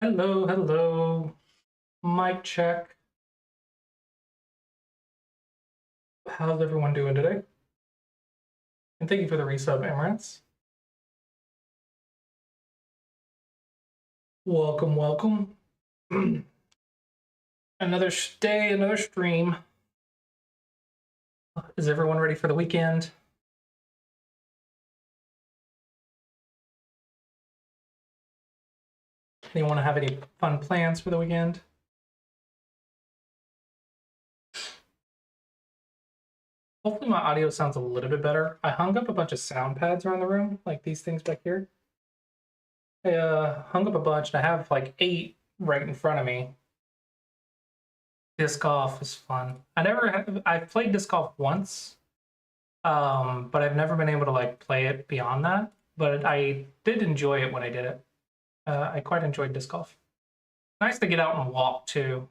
Hello, hello. Mic check. How's everyone doing today? And thank you for the resub, Emirates. Welcome, welcome. Another day, another stream. Is everyone ready for the weekend? Anyone have any fun plans for the weekend? Hopefully my audio sounds a little bit better. I hung up a bunch of sound pads around the room, like these things back here. I hung up a bunch and I have like 8 right in front of me. Disc golf is fun. I've played disc golf once, but I've never been able to like play it beyond that. But I did enjoy it when I did it. I quite enjoyed disc golf. Nice to get out and walk too.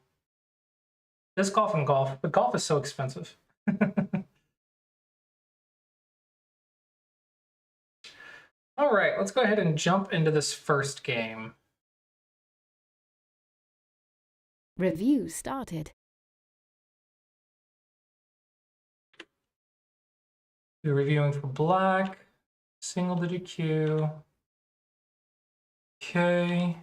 Disc golf and golf, but golf is so expensive. All right, let's go ahead and jump into this first game. Review started. We're reviewing for black, single digit Q. Okay.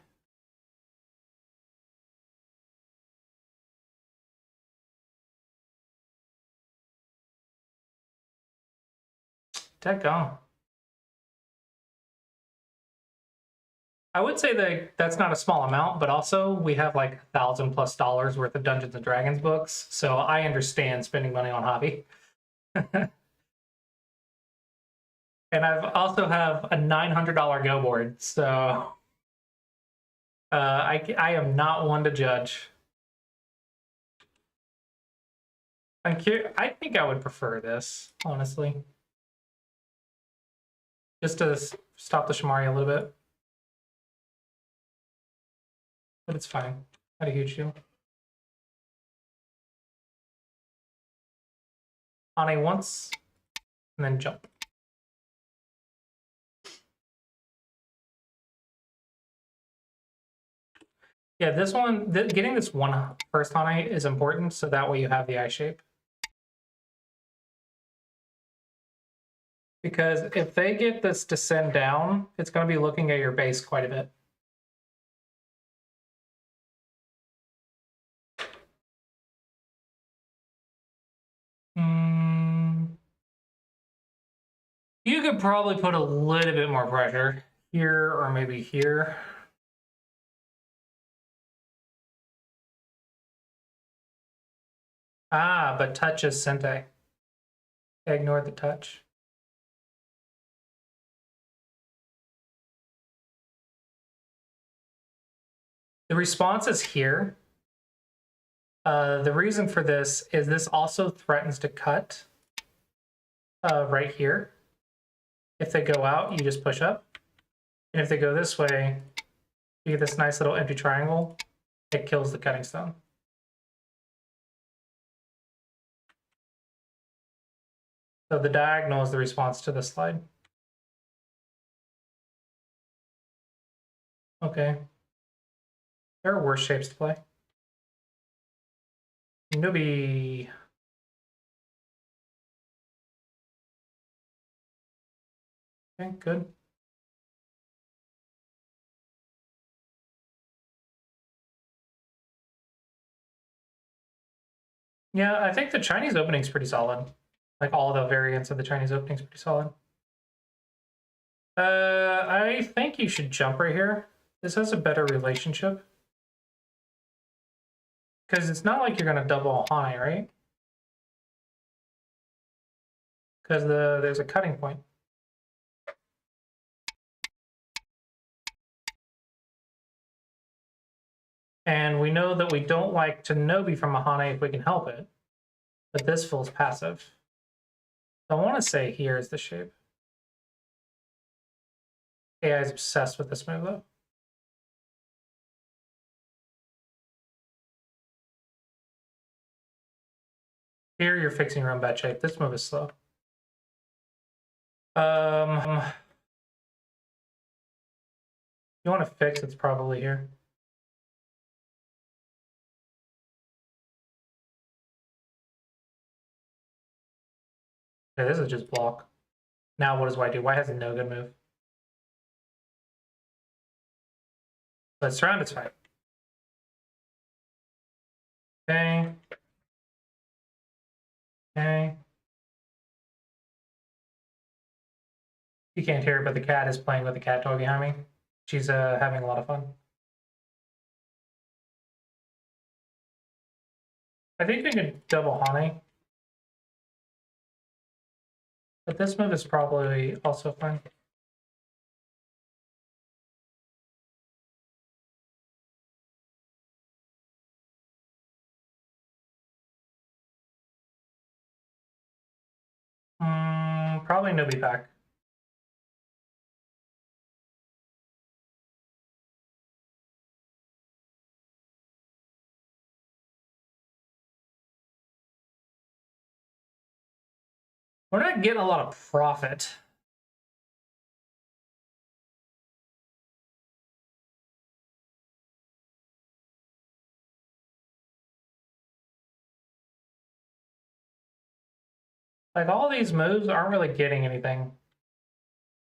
Dadgum. I would say that that's not a small amount, but also we have like $1,000+ worth of Dungeons and Dragons books, so I understand spending money on hobby. And I've also have a $900 go board, so I am not one to judge. I think I would prefer this, honestly, just to stop the Shamari a little bit. But it's fine. Not a huge deal. On a once, and then jump. Yeah, this one, getting this one first Hane is important, so that way you have the eye shape. Because if they get this to send down, it's going to be looking at your base quite a bit. You could probably put a little bit more pressure here or maybe here. Ah, but touch is Sente. I ignored the touch. The response is here. The reason for this is this also threatens to cut right here. If they go out, you just push up. And if they go this way, you get this nice little empty triangle. It kills the cutting stone. So the diagonal is the response to this slide. Okay. There are worse shapes to play. Newbie. Okay, good. Yeah, I think the Chinese opening is pretty solid. Like all the variants of the Chinese opening is pretty solid. I think you should jump right here. This has a better relationship. Because it's not like you're going to double Hane, right? Because there's a cutting point. And we know that we don't like to Nobi from a Hane if we can help it. But this feels passive. So I want to say here is the shape. AI is obsessed with this move though. Here you're fixing your own bad shape. This move is slow. You want to fix, it's probably here. Okay, this is just block. Now what does white do? White has no good move. But surround is fine. Okay. Okay. You can't hear it, but the cat is playing with the cat toy behind me. She's having a lot of fun. I think we could double Hane. But this move is probably also fine. Probably Nobi back. We're not getting a lot of profit. Like, all these moves aren't really getting anything.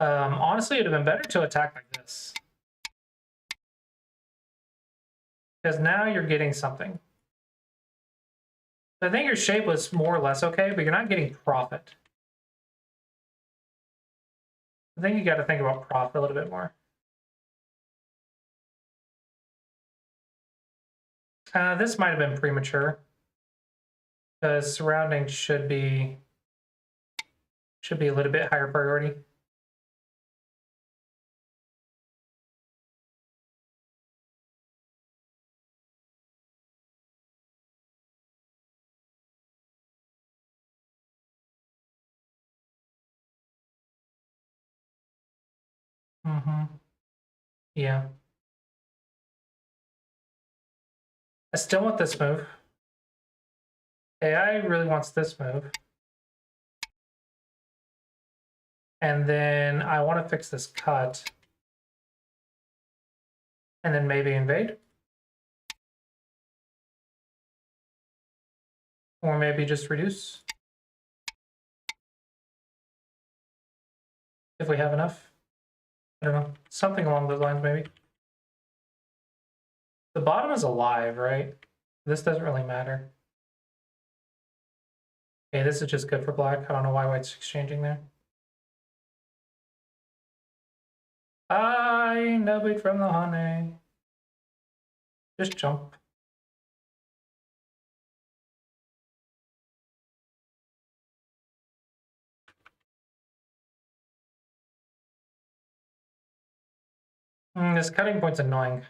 Honestly, it would have been better to attack like this. Because now you're getting something. I think your shape was more or less okay, but you're not getting profit. I think you got to think about profit a little bit more. This might have been premature. Because surrounding should be a little bit higher priority. Yeah. I still want this move. AI really wants this move. And then I want to fix this cut. And then maybe invade. Or maybe just reduce. If we have enough. I don't know. Something along those lines, maybe. The bottom is alive, right? This doesn't really matter. Okay, this is just good for black. I don't know why white's exchanging there. I know it from the honey. Just jump. This cutting point's annoying.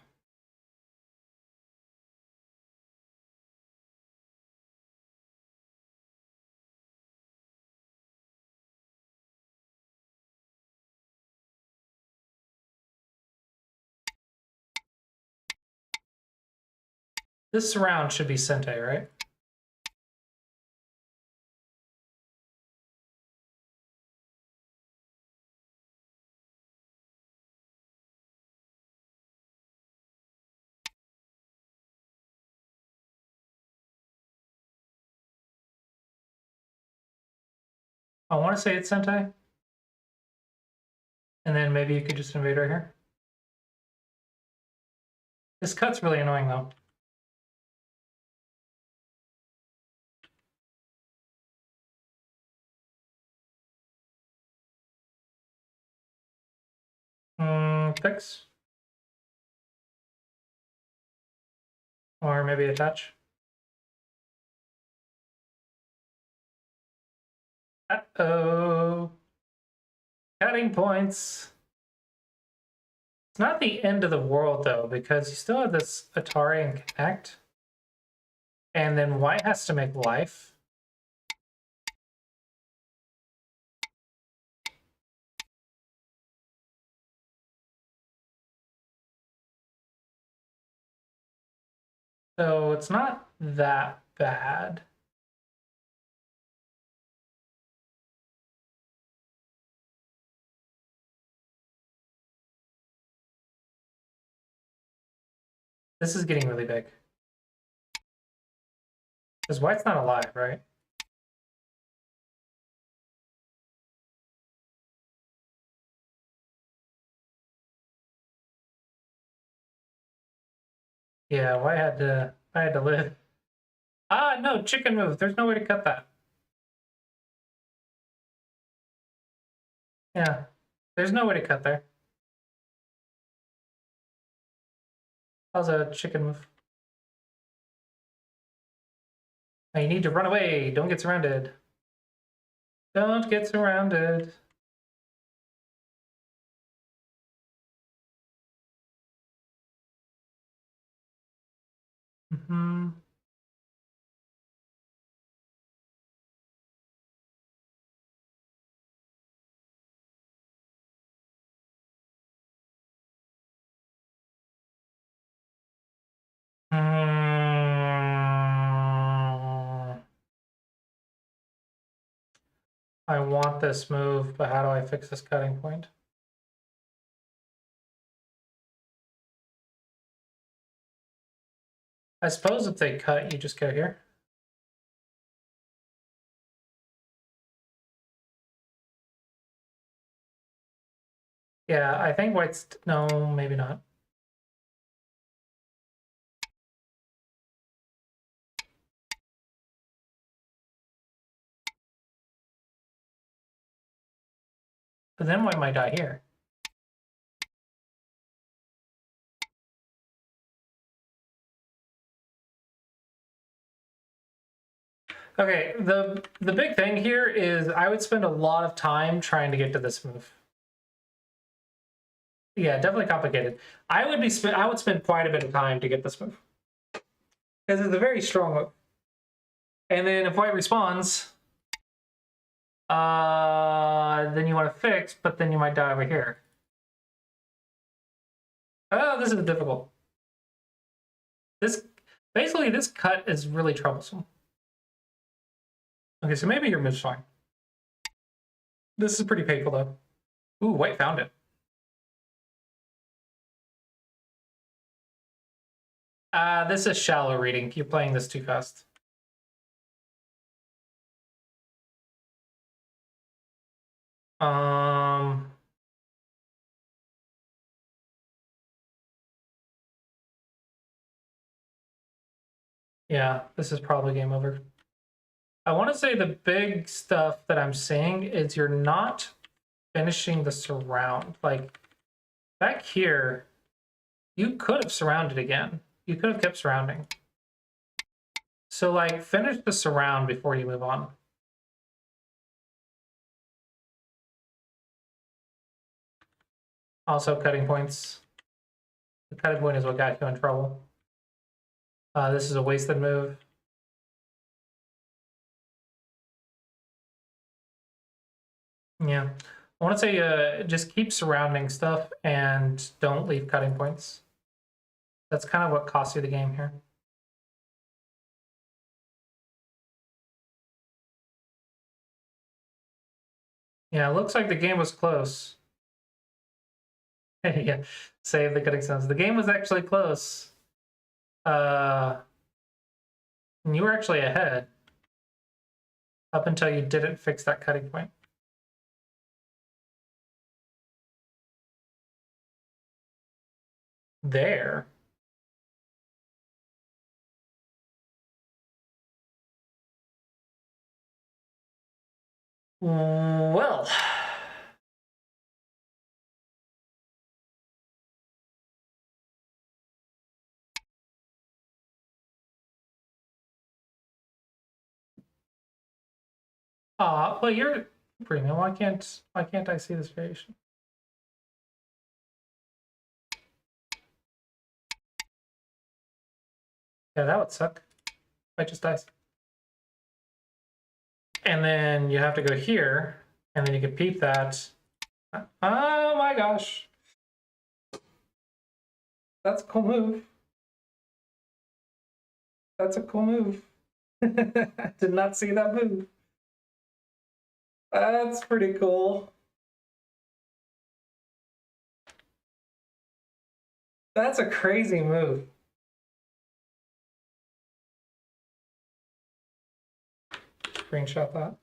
This round should be Sente, right? I want to say it's Sente. And then maybe you could just invade right here. This cut's really annoying, though. Fix. Or maybe attach. Uh-oh. Cutting points. It's not the end of the world, though, because you still have this Atari and Connect. And then white has to make life. So it's not that bad. This is getting really big. Because white's not alive, right? Yeah, well, I had to live. Ah, no, chicken move. There's no way to cut that. Yeah, there's no way to cut there. How's a chicken move? Now you need to run away. Don't get surrounded. Don't get surrounded. Mm-hmm. I want this move, but how do I fix this cutting point? I suppose if they cut, you just go here. Yeah, I think white's... No, maybe not. But then white might die here. Okay, the big thing here is I would spend a lot of time trying to get to this move. Yeah, definitely complicated. I would spend quite a bit of time to get this move. Because it's a very strong move. And then if white responds, then you want to fix, but then you might die over here. Oh, this is difficult. Basically this cut is really troublesome. Okay, so maybe your move's fine. This is pretty painful though. Ooh, white found it. This is shallow reading. You're playing this too fast. Yeah, this is probably game over. I want to say the big stuff that I'm seeing is you're not finishing the surround. Like, back here, you could have surrounded again. You could have kept surrounding. So, like, finish the surround before you move on. Also, cutting points. The cutting point is what got you in trouble. This is a wasted move. Yeah. I want to say just keep surrounding stuff and don't leave cutting points. That's kind of what costs you the game here. Yeah, it looks like the game was close. Yeah, save the cutting sounds. The game was actually close. And you were actually ahead up until you didn't fix that cutting point. There. Well. Well, you're premium. Why can't I see this variation? Yeah, that would suck. I just dies. And then you have to go here, and then you can peep that. Oh my gosh. That's a cool move. That's a cool move. Did not see that move. That's pretty cool. That's a crazy move. Screenshot that.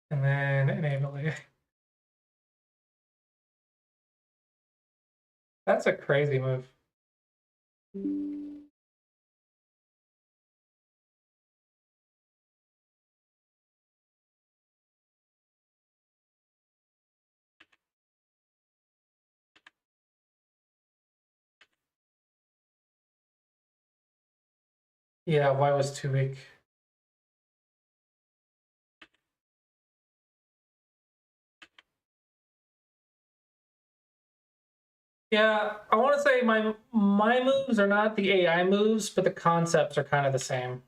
And then enable it. That's a crazy move. Yeah, why was too weak? Yeah, I want to say my moves are not the AI moves, but the concepts are kind of the same.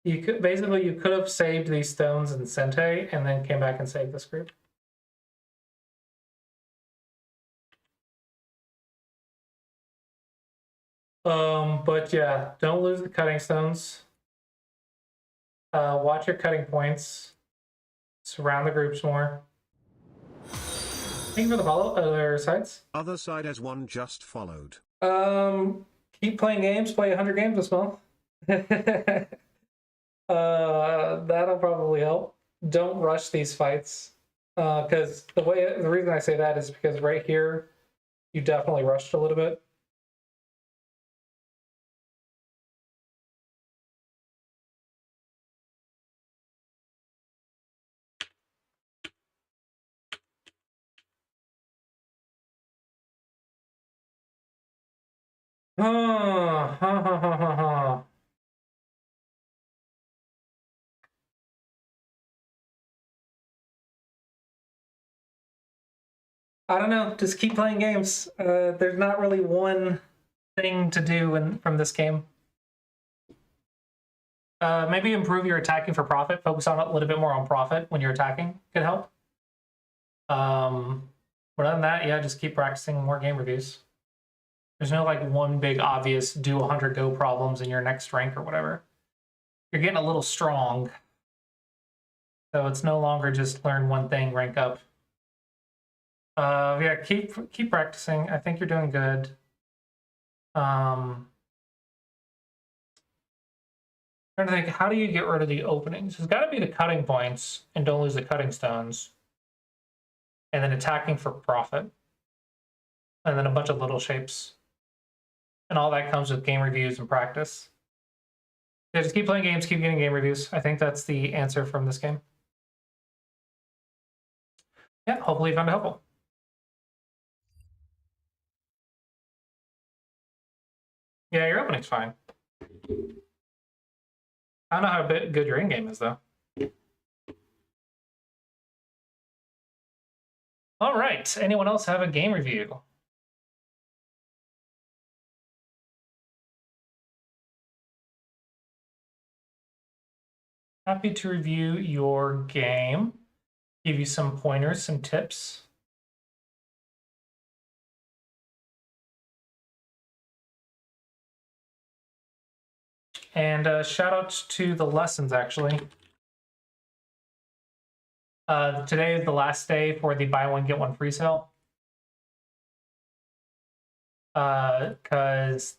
You could basically you could have saved these stones in Sente and then came back and saved this group. But yeah, don't lose the cutting stones. Watch your cutting points. Surround the groups more. Thank you for the follow. Other sides. Other side as one just followed. Keep playing games. Play 100 games this month. That'll probably help. Don't rush these fights. Because the reason I say that is because right here, you definitely rushed a little bit. I don't know. Just keep playing games. There's not really one thing to do from this game. Maybe improve your attacking for profit. Focus on a little bit more on profit when you're attacking. Could help. But other than that, yeah, just keep practicing more game reviews. There's no like one big obvious do 100 go problems in your next rank or whatever. You're getting a little strong. So it's no longer just learn one thing, rank up. Yeah, keep practicing. I think you're doing good. Trying to think, how do you get rid of the openings? It's got to be the cutting points and don't lose the cutting stones. And then attacking for profit. And then a bunch of little shapes. And all that comes with game reviews and practice. Yeah, just keep playing games, keep getting game reviews. I think that's the answer from this game. Yeah, hopefully you found it helpful. Yeah, your opening's fine. I don't know how good your in-game is, though. All right. Anyone else have a game review? Happy to review your game. Give you some pointers, some tips. And shout out to the lessons, actually. Today is the last day for the buy one, get one free sale. Because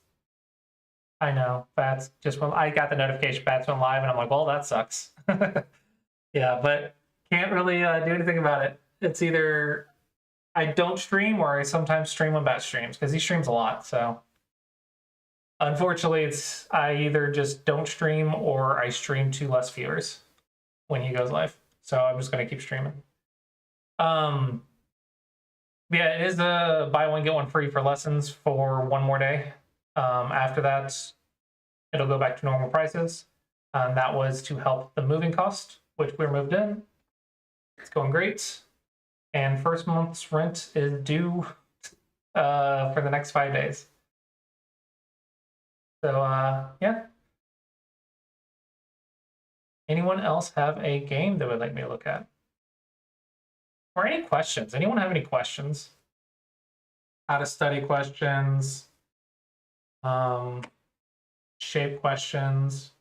I know, Bats just went, I got the notification Bats went live, and I'm like, well, that sucks. Yeah, but can't really do anything about it. It's either I don't stream or I sometimes stream when Bat streams, because he streams a lot, so. Unfortunately, it's I either just don't stream or I stream to less viewers when he goes live. So I'm just gonna keep streaming. Yeah, it is a buy one get one free for lessons for one more day. After that, it'll go back to normal prices. That was to help the moving cost, which we're moved in. It's going great. And first month's rent is due for the next 5 days. So yeah. Anyone else have a game that would like me to look at? Or any questions? Anyone have any questions? How to study questions, shape questions,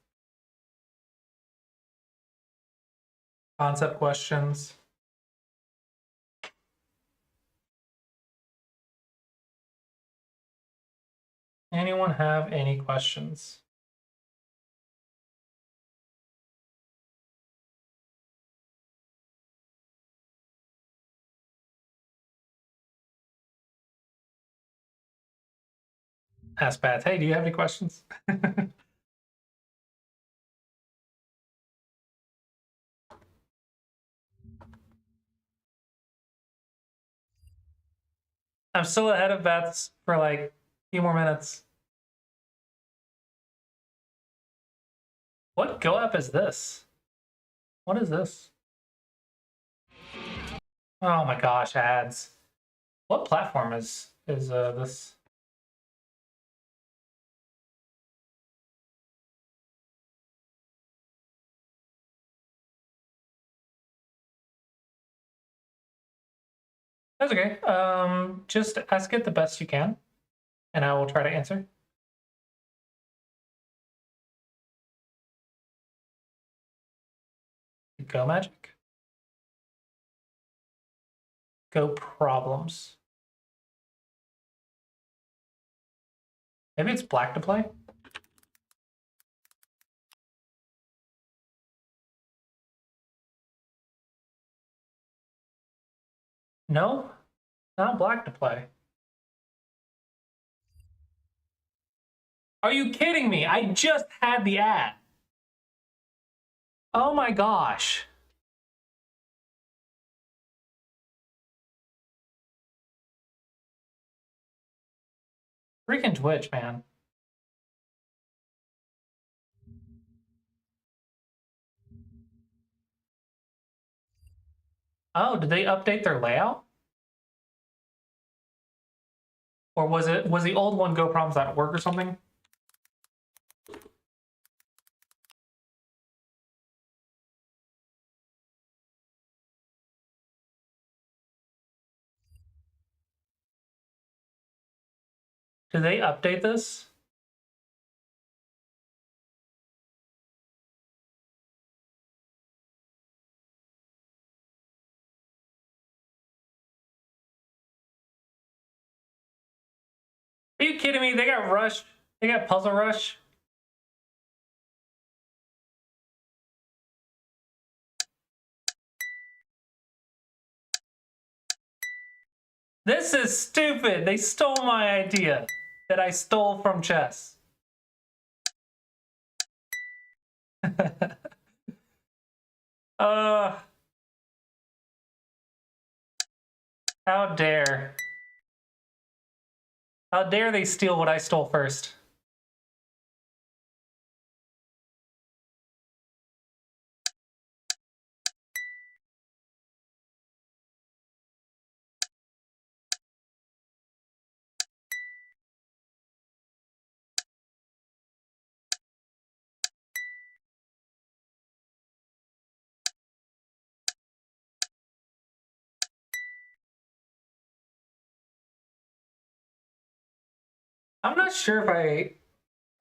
concept questions. Anyone have any questions? Ask Bats, hey, do you have any questions? I'm still ahead of Bats for like a few more minutes. What Go app is this? What is this? Oh my gosh, ads. What platform is this? That's okay. Just ask it the best you can, and I will try to answer. Go Magic. Go Problems. Maybe it's black to play. No, not black to play. Are you kidding me? I just had the ad. Oh my gosh. Freaking Twitch, man. Oh, did they update their layout? Or was the old one Go Problems at work or something? Did they update this? Are you kidding me? They got Rush. They got Puzzle Rush. This is stupid. They stole my idea that I stole from chess. How dare. How dare they steal what I stole first? I'm not sure if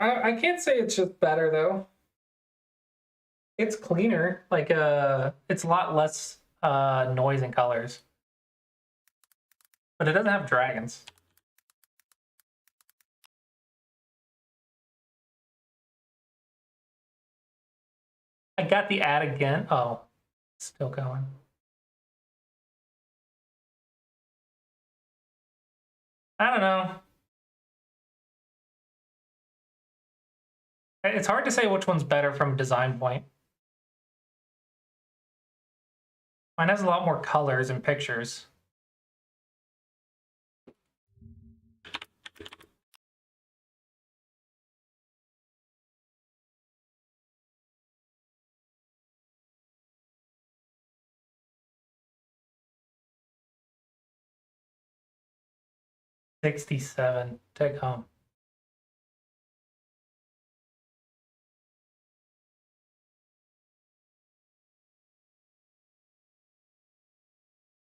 I can't say it's just better though. It's cleaner. Like it's a lot less noise and colors. But it doesn't have dragons. I got the ad again. Oh, still going. I don't know. It's hard to say which one's better from a design point. Mine has a lot more colors and pictures. $67. Take home.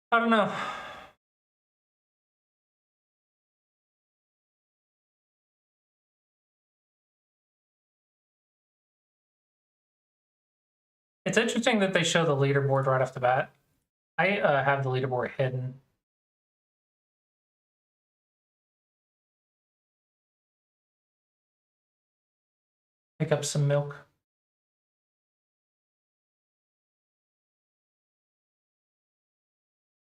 I don't know. It's interesting that they show the leaderboard right off the bat. I have the leaderboard hidden. Pick up some milk.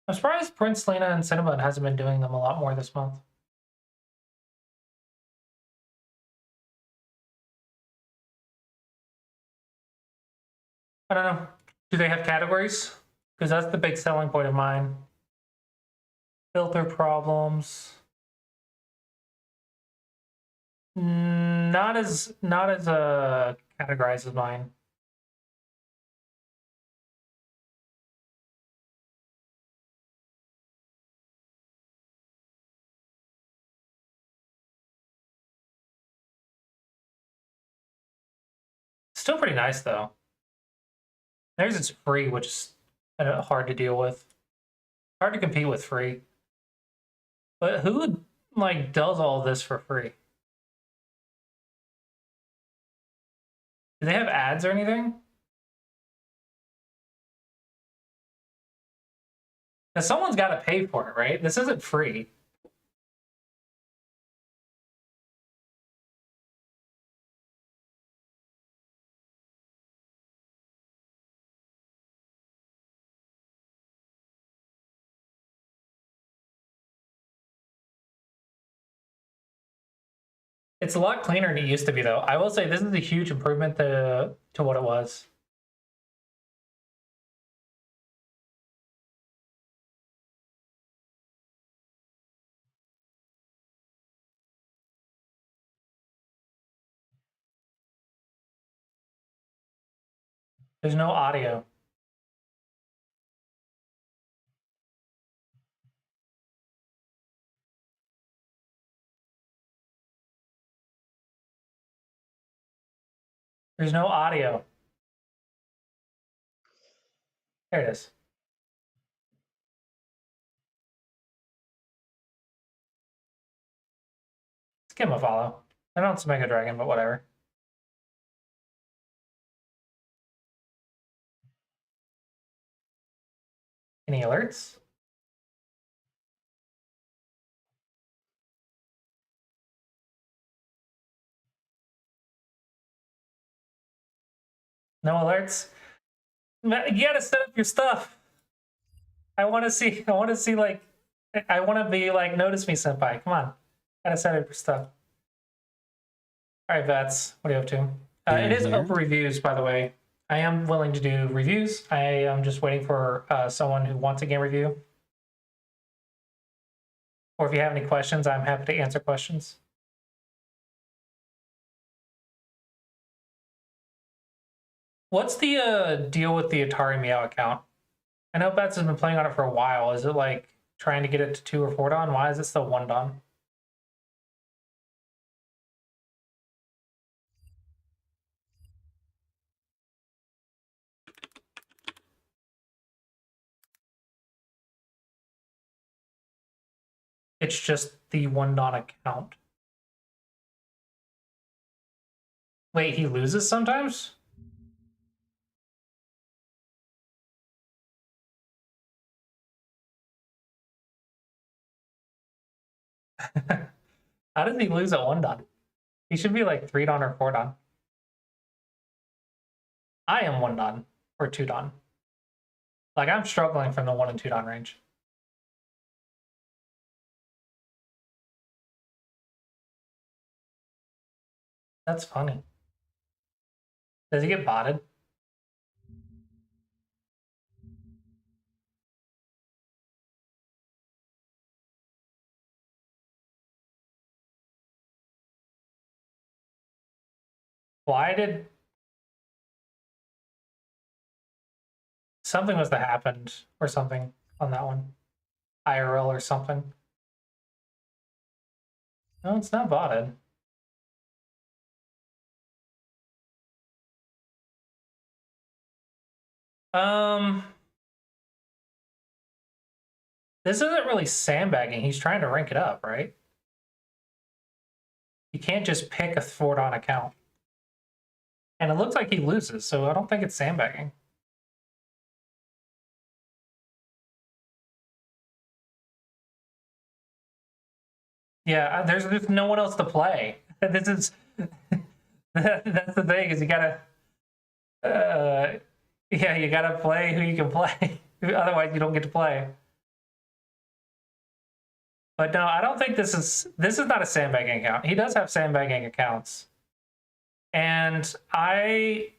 I'm surprised Prince, Lena, and Cinnamon hasn't been doing them a lot more this month. I don't know. Do they have categories? Because that's the big selling point of mine. Filter problems. Not as categorized as mine. Still pretty nice though. Theirs is free, which is hard to deal with. Hard to compete with free. But who like does all this for free? Do they have ads or anything? Because someone's got to pay for it, right? This isn't free. It's a lot cleaner than it used to be, though. I will say this is a huge improvement to what it was. There's no audio. There's no audio. There it is. Let's give him a follow. I know it's Mega Dragon, but whatever. Any alerts? No alerts? You gotta set up your stuff. I want to see like, I want to be like, notice me, senpai. Come on. Gotta set up your stuff. All right, Vats, what are you up to? It is open reviews, by the way. I am willing to do reviews. I am just waiting for someone who wants a game review. Or if you have any questions, I'm happy to answer questions. What's the deal with the Atari Meow account? I know Bets has been playing on it for a while. Is it like trying to get it to 2 or 4 Dan? Why is it still 1 Dan? It's just the 1 Dan account. Wait, he loses sometimes? How does he lose at 1 Dan? He should be like 3 Dan or 4 Dan. I am 1 Dan or 2 Dan. Like, I'm struggling from the 1 and 2 Dan range. That's funny. Does he get botted? Why did... Something must have happened or something on that one. IRL or something. No, it's not botted. This isn't really sandbagging. He's trying to rank it up, right? You can't just pick a 4 Dan account. And it looks like he loses, so I don't think it's sandbagging. Yeah, there's just no one else to play. This is That's the thing, is you gotta, yeah, you gotta play who you can play. Otherwise, you don't get to play. But no, I don't think this is not a sandbagging account. He does have sandbagging accounts, and I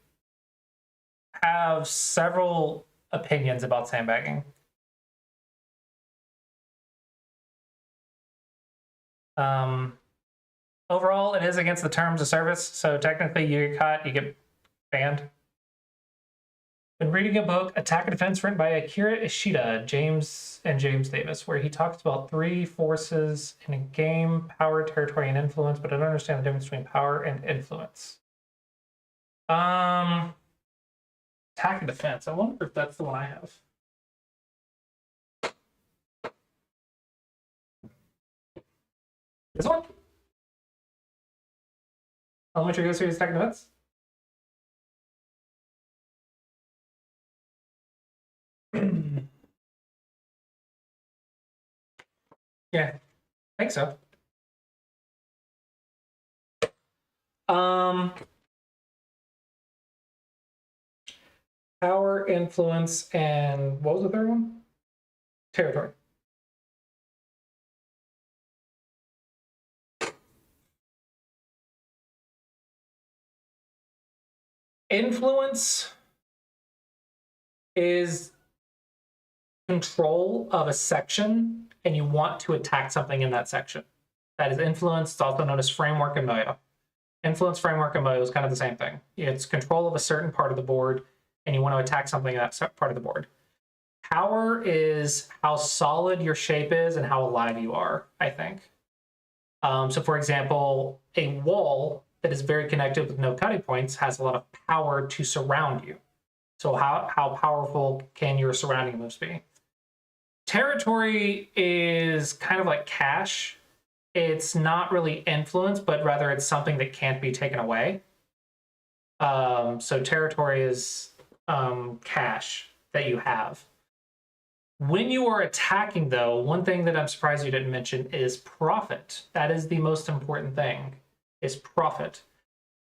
have several opinions about sandbagging. Overall, it is against the terms of service, so technically you get caught, you get banned. Been reading a book, Attack and Defense, written by Akira Ishida, James Davis, where he talks about 3 forces in a game: power, territory, and influence, but I don't understand the difference between power and influence. Attack and Defense. I wonder if that's the one I have. This one? Elementary Go Series Attack and Defense? Yeah, I think so. Power, influence, and what was the third one? Territory. Influence is control of a section, and you want to attack something in that section. That is influence. It's also known as framework and moyo. Influence, framework, and moyo is kind of the same thing. It's control of a certain part of the board, and you want to attack something in that part of the board. Power is how solid your shape is and how alive you are, I think. So for example, a wall that is very connected with no cutting points has a lot of power to surround you. So how powerful can your surrounding moves be? Territory is kind of like cash. It's not really influence, but rather it's something that can't be taken away. So territory is cash that you have. When you are attacking, though, one thing that I'm surprised you didn't mention is profit. That is the most important thing, is profit.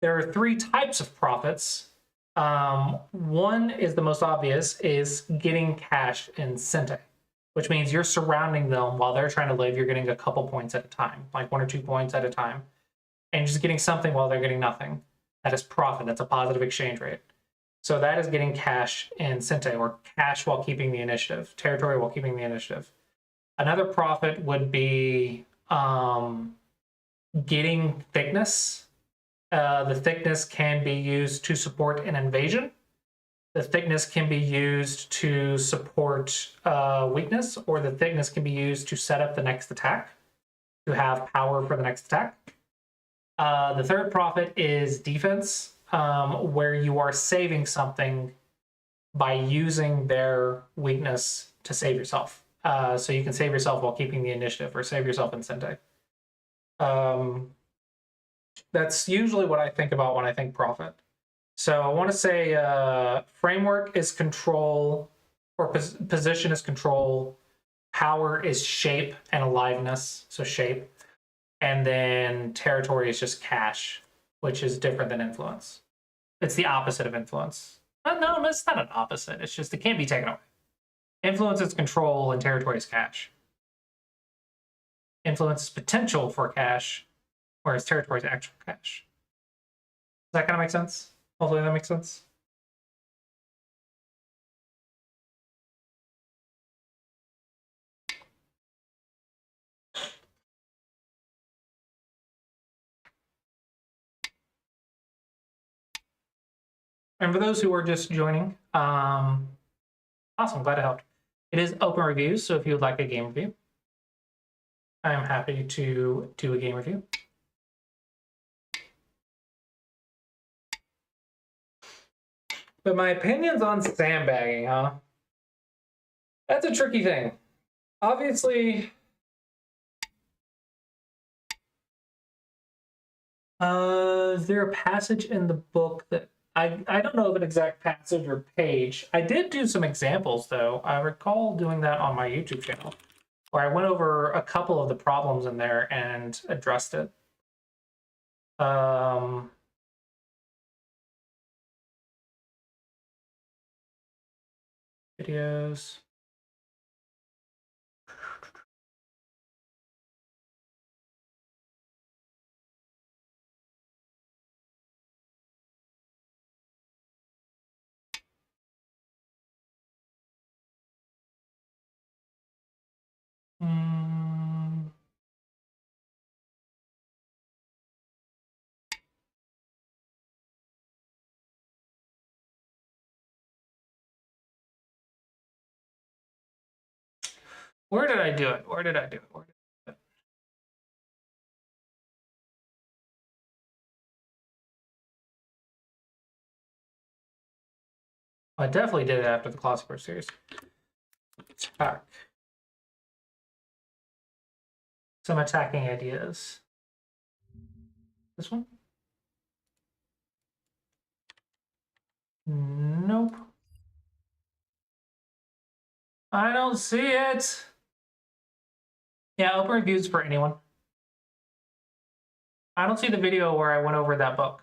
There are 3 types of profits. One is the most obvious, is getting cash in Sente, which means you're surrounding them while they're trying to live. You're getting a couple points at a time, like 1 or 2 points at a time, and just getting something while they're getting nothing. That is profit. That's a positive exchange rate. So that is getting cash in Sente, or cash while keeping the initiative, territory while keeping the initiative. Another profit would be getting thickness. The thickness can be used to support an invasion. The thickness can be used to support weakness, or the thickness can be used to set up the next attack, to have power for the next attack. The third profit is defense, where you are saving something by using their weakness to save yourself. So you can save yourself while keeping the initiative, or save yourself in Sente. That's usually what I think about when I think profit. So I want to say framework is control, or position is control. Power is shape and aliveness, so shape. And then territory is just cash, which is different than influence. It's the opposite of influence. No, it's not an opposite. It's just it can't be taken away. Influence is control, and territory is cash. Influence is potential for cash, whereas territory is actual cash. Does that kind of make sense? Hopefully that makes sense. And for those who are just joining, awesome, glad it helped. It is open reviews, so if you would like a game review, I am happy to do a game review. But my opinions on sandbagging, huh? That's a tricky thing. Obviously, is there a passage in the book that I don't know of an exact passage or page. I did do some examples, though. I recall doing that on my YouTube channel, where I went over a couple of the problems in there and addressed it. videos. Hmm. Where did I do it? Where did I do it? Where did I do it? I definitely did it after the Classic Pro Series. Attack. Some attacking ideas. This one? Nope. I don't see it. Yeah, open reviews for anyone. I don't see the video where I went over that book.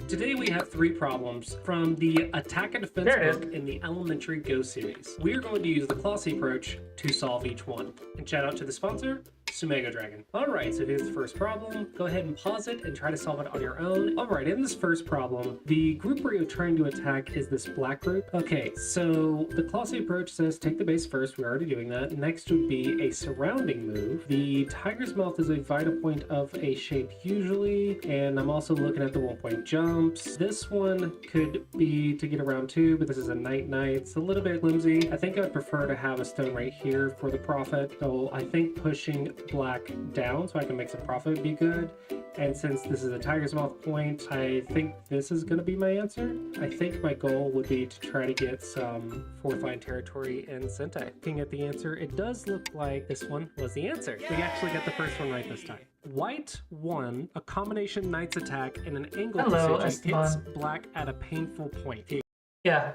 Today we have 3 problems from the Attack and Defense There it is. book in the Elementary Go series. We are going to use the Classy approach to solve each one. And shout out to the sponsor, Sumego Dragon. Alright, so here's the first problem. Go ahead and pause it and try to solve it on your own. Alright, in this first problem, the group where you're trying to attack is this black group. Okay, so the Classy approach says take the base first. We're already doing that. Next would be a surrounding move. The tiger's mouth is a vital point of a shape usually, and I'm also looking at the 1-point jumps. This one could be to get around too, but this is a night-night. It's a little bit flimsy. I think I'd prefer to have a stone right here for the profit. So I think pushing black down so I can make some profit would be good. And since this is a tiger's mouth point, I think this is going to be my answer. I think my goal would be to try to get some 4th line territory in Sentai. Looking at the answer, it does look like this one was the answer. We actually got the first one right this time. White won a combination knight's attack and an angle Hello, decision Esteban. hits black at a painful point. Yeah.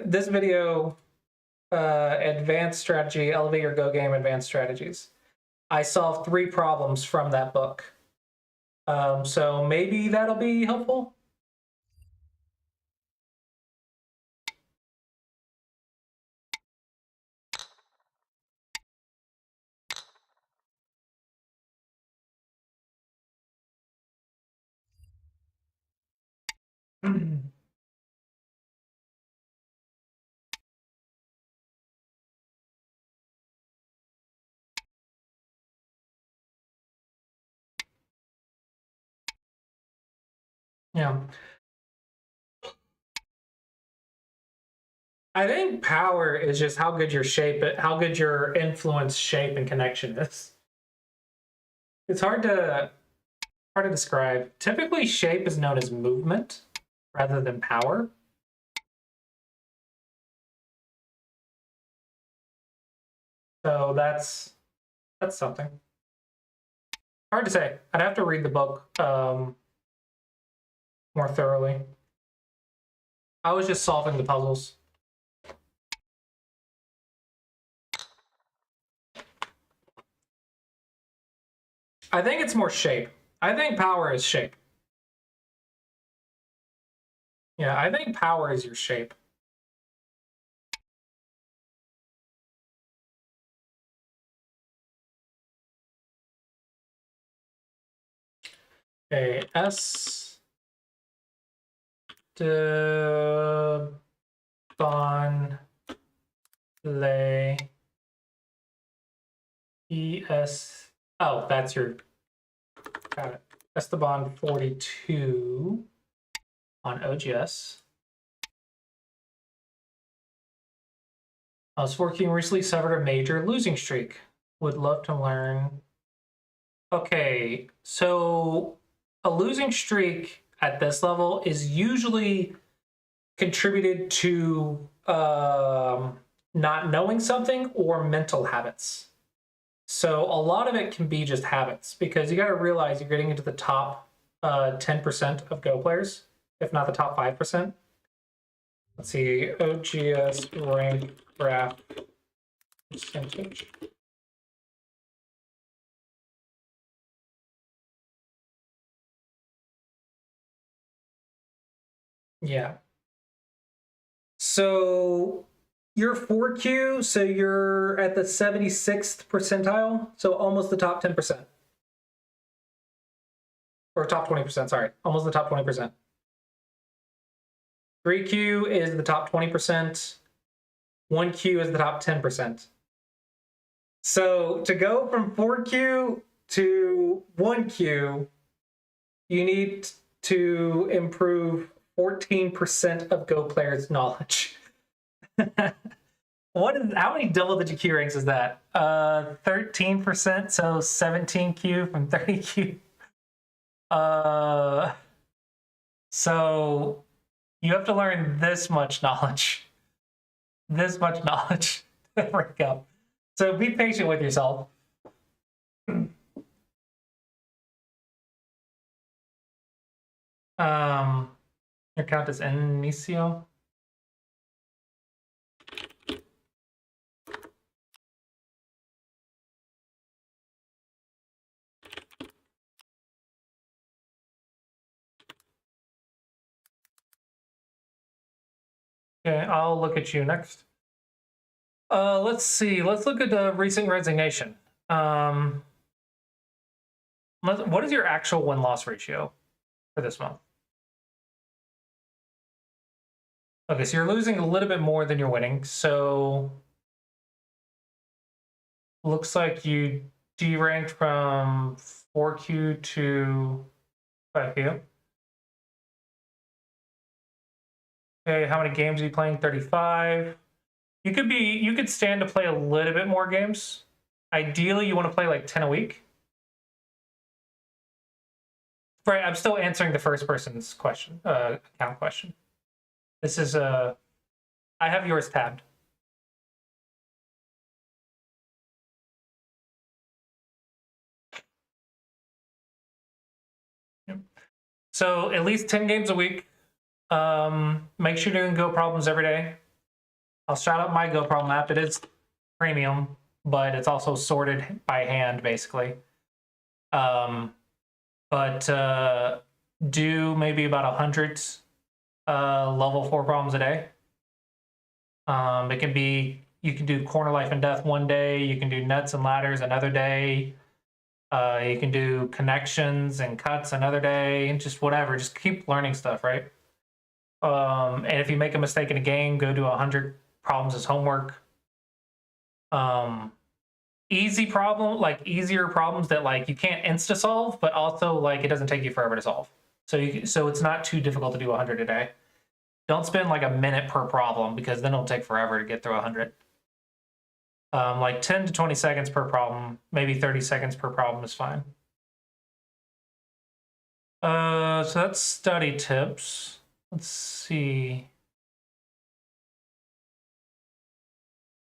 This video, advanced strategy, elevate your Go game, advanced strategies. I solved 3 problems from that book. So maybe that'll be helpful. Yeah. I think power is just how good your shape, how good your influence, shape, and connection is. It's hard to describe. Typically, shape is known as movement rather than power. So that's something. Hard to say. I'd have to read the book more thoroughly. I was just solving the puzzles. I think it's more shape. I think power is shape. Yeah, I think power is your shape. Okay, S de Bon Lay ES. Oh, that's your. Got it. Esteban 42 on OGS. I was working recently, severed a major losing streak. Would love to learn. Okay, so a losing streak at this level is usually contributed to not knowing something or mental habits. So a lot of it can be just habits because you got to realize you're getting into the top 10% of Go players, if not the top 5%. Let's see, OGS rank graph percentage. Yeah. So you're 4Q, so you're at the 76th percentile, so almost the top 10%. Or top 20%, sorry. Almost the top 20%. 3Q is the top 20%. 1Q is the top 10%. So to go from 4Q to 1Q, you need to improve 14% of Go players' knowledge. How many double-digit Q ranks is that? 13%, so 17Q from 30Q. So you have to learn this much knowledge. This much knowledge to break up. So be patient with yourself. Your count is Inicio. Okay, I'll look at you next. Let's see. Let's look at the recent resignation. What is your actual win-loss ratio for this month? Okay, so you're losing a little bit more than you're winning. So looks like you deranked from 4Q to 5Q. Okay, how many games are you playing? 35. You could stand to play a little bit more games. Ideally, you want to play like 10 a week. Right, I'm still answering the first person's question, account question. This is I have yours tabbed. So at least 10 games a week. Make sure you're doing Go problems every day. I'll shout out my Go problem app. It is premium, but it's also sorted by hand, basically. But do maybe about 100 level 4 problems a day. It can be, you can do corner life and death one day, you can do nuts and ladders another day, you can do connections and cuts another day, and just whatever, just keep learning stuff, right? And if you make a mistake in a game, go do 100 problems as homework. Easy problem, like easier problems that like you can't insta solve, but also like it doesn't take you forever to solve. So it's not too difficult to do 100 a day. Don't spend like a minute per problem because then it'll take forever to get through 100. Like 10 to 20 seconds per problem, maybe 30 seconds per problem is fine. So that's study tips. Let's see.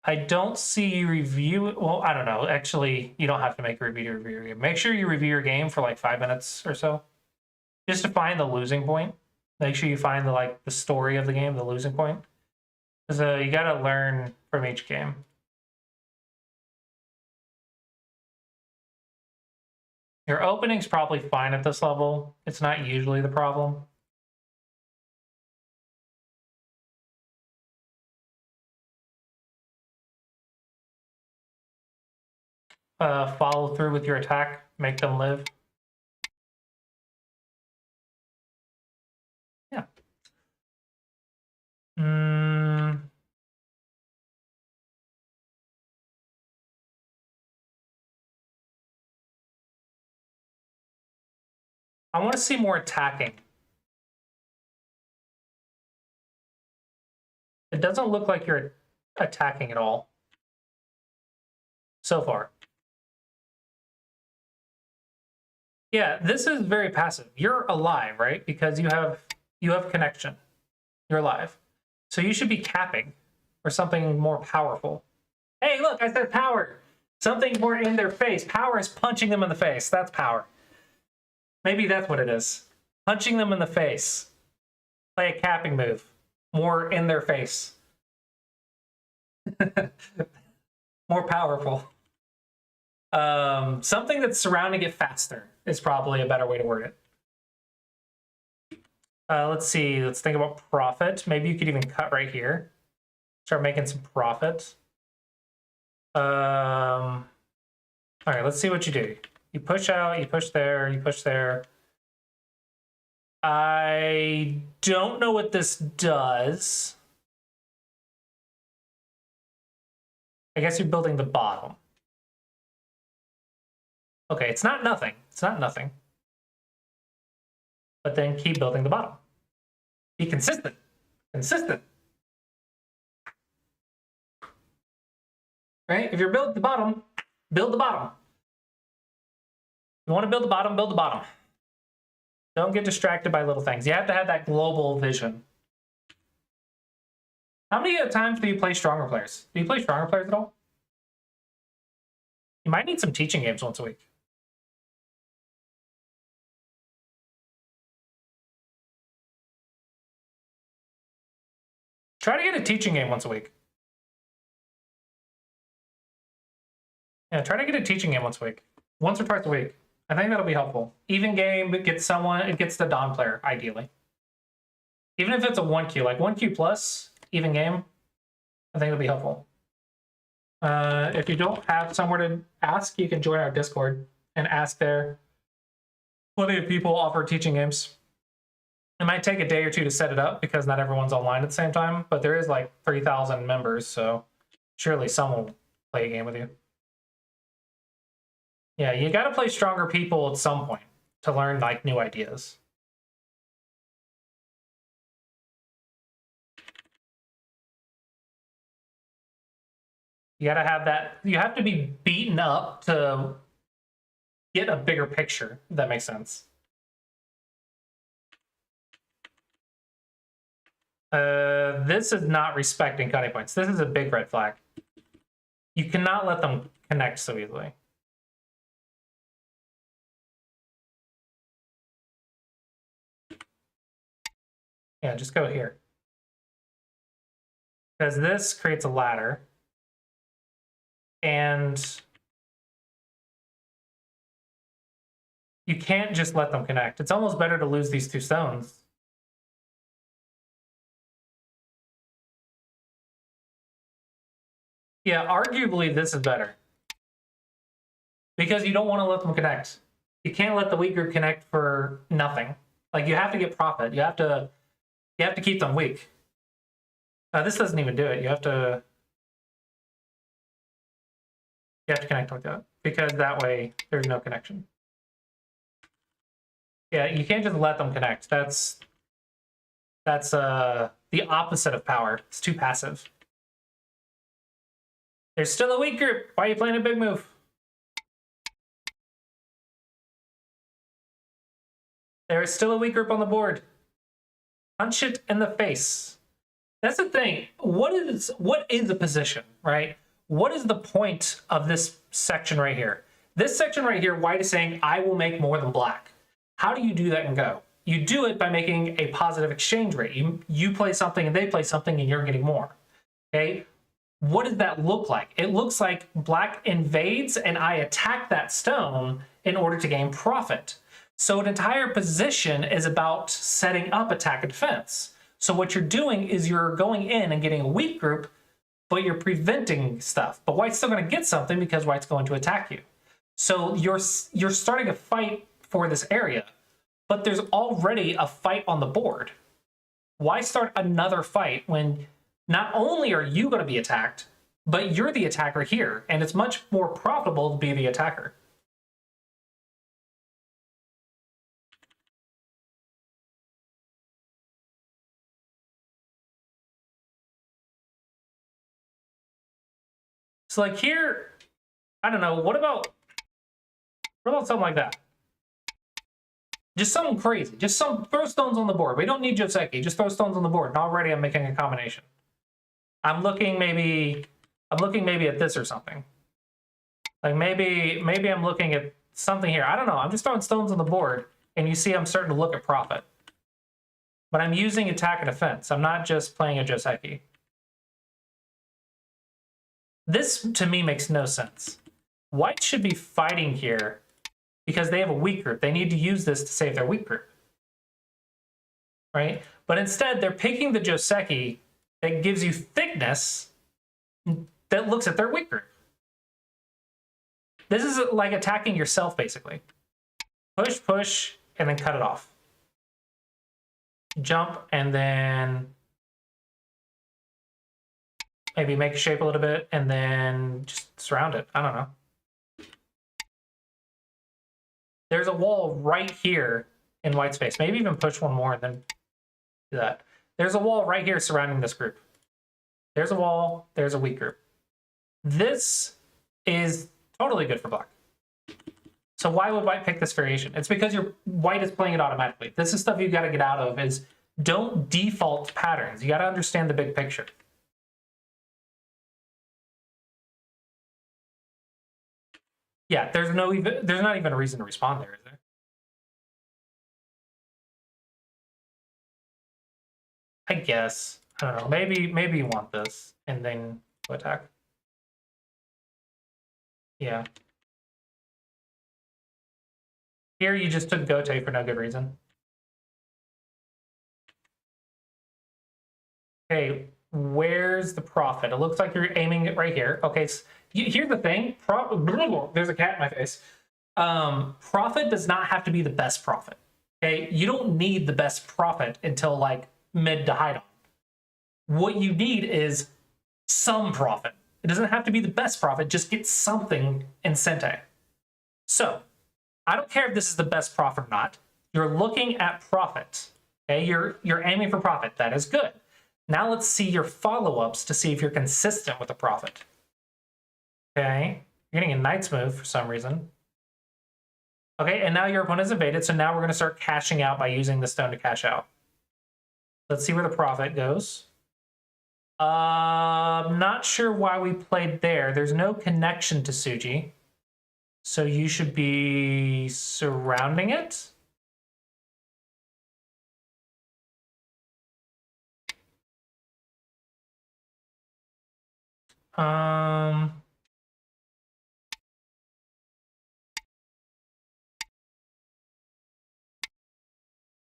I don't see you review. Well, I don't know. Actually, you don't have to make a review to review your game. Make sure you review your game for like 5 minutes or so, just to find the losing point. Make sure you find the story of the game, the losing point, because you got to learn from each game. Your opening's probably fine at this level. It's not usually the problem. Follow through with your attack, make them live. Yeah. I want to see more attacking. It doesn't look like you're attacking at all so far. Yeah, this is very passive. You're alive, right? Because you have connection. You're alive. So you should be capping or something more powerful. Hey, look, I said power. Something more in their face. Power is punching them in the face. That's power. Maybe that's what it is. Punching them in the face. Play a capping move. More in their face. More powerful. Something that's surrounding it faster is probably a better way to word it. Let's see. Let's think about profit. Maybe you could even cut right here. Start making some profit. All right, let's see what you do. You push out, you push there, you push there. I don't know what this does. I guess you're building the bottom. Okay, it's not nothing. It's not nothing. But then keep building the bottom. Be consistent. Consistent. Right? If you're building the bottom, build the bottom. You want to build the bottom, build the bottom. Don't get distracted by little things. You have to have that global vision. How many times do you play stronger players? Do you play stronger players at all? You might need some teaching games once a week. Try to get a teaching game once a week. Yeah, try to get a teaching game once a week. Once or twice a week. I think that'll be helpful. Even game, it gets someone, it gets the Dawn player, ideally. Even if it's a 1Q, like 1Q plus, even game, I think it'll be helpful. If you don't have somewhere to ask, you can join our Discord and ask there. Plenty of people offer teaching games. It might take a day or two to set it up because not everyone's online at the same time, but there is like 3,000 members, so surely someone will play a game with you. Yeah, you got to play stronger people at some point to learn like new ideas. You got to have that. You have to be beaten up to get a bigger picture, if that makes sense. This is not respecting cutting points. This is a big red flag. You cannot let them connect so easily. Yeah, just go here. Because this creates a ladder. And you can't just let them connect. It's almost better to lose these two stones. Yeah, arguably this is better. Because you don't want to let them connect. You can't let the weak group connect for nothing. Like you have to get profit. You have to keep them weak. This doesn't even do it. You have to connect like that. Because that way there's no connection. Yeah, you can't just let them connect. That's the opposite of power. It's too passive. There's still a weak group. Why are you playing a big move? There is still a weak group on the board. Punch it in the face. That's the thing. What is a position, right? What is the point of this section right here? This section right here, white is saying, I will make more than black. How do you do that in Go? You do it by making a positive exchange rate. You play something and they play something and you're getting more. Okay? What does that look like? It looks like black invades and I attack that stone in order to gain profit. So an entire position is about setting up attack and defense. So what you're doing is you're going in and getting a weak group, but you're preventing stuff. But white's still going to get something because white's going to attack you. So you're starting a fight for this area, but there's already a fight on the board. Why start another fight when not only are you going to be attacked, but you're the attacker here, and it's much more profitable to be the attacker. So like here, I don't know, what about something like that? Just something crazy. Just throw stones on the board. We don't need Joseki. Just throw stones on the board. And already I'm making a combination. I'm looking maybe at this or something. Like maybe I'm looking at something here. I don't know. I'm just throwing stones on the board, and you see I'm starting to look at profit. But I'm using attack and defense. I'm not just playing a Joseki. This, to me, makes no sense. White should be fighting here because they have a weak group. They need to use this to save their weak group. Right? But instead, they're picking the Joseki that gives you thickness that looks at their weak group. This is like attacking yourself, basically. Push, push, and then cut it off. Jump, and then maybe make a shape a little bit, and then just surround it. I don't know. There's a wall right here in white space. Maybe even push one more and then do that. There's a wall right here surrounding this group. There's a wall. There's a weak group. This is totally good for black. So why would white pick this variation? It's because your white is playing it automatically. This is stuff you got to get out of. Is don't default patterns. You got to understand the big picture. Yeah, there's not even a reason to respond there, is there? I guess. I don't know. Maybe you want this and then attack. Yeah. Here you just took Gote for no good reason. Okay, where's the profit? It looks like you're aiming it right here. Okay, so here's the thing. There's a cat in my face. Profit does not have to be the best profit. Okay, you don't need the best profit until like mid to high dawn. What you need is some profit. It doesn't have to be the best profit. Just get something in Sente. So I don't care if this is the best profit or not. You're looking at profit. Okay, you're aiming for profit. That is good. Now let's see your follow-ups to see if you're consistent with the profit. Okay, you're getting a knight's move for some reason. Okay, and now your opponent is evaded, so now we're going to start cashing out by using the stone to cash out. Let's see where the profit goes. Not sure why we played there. There's no connection to Suji. So you should be surrounding it.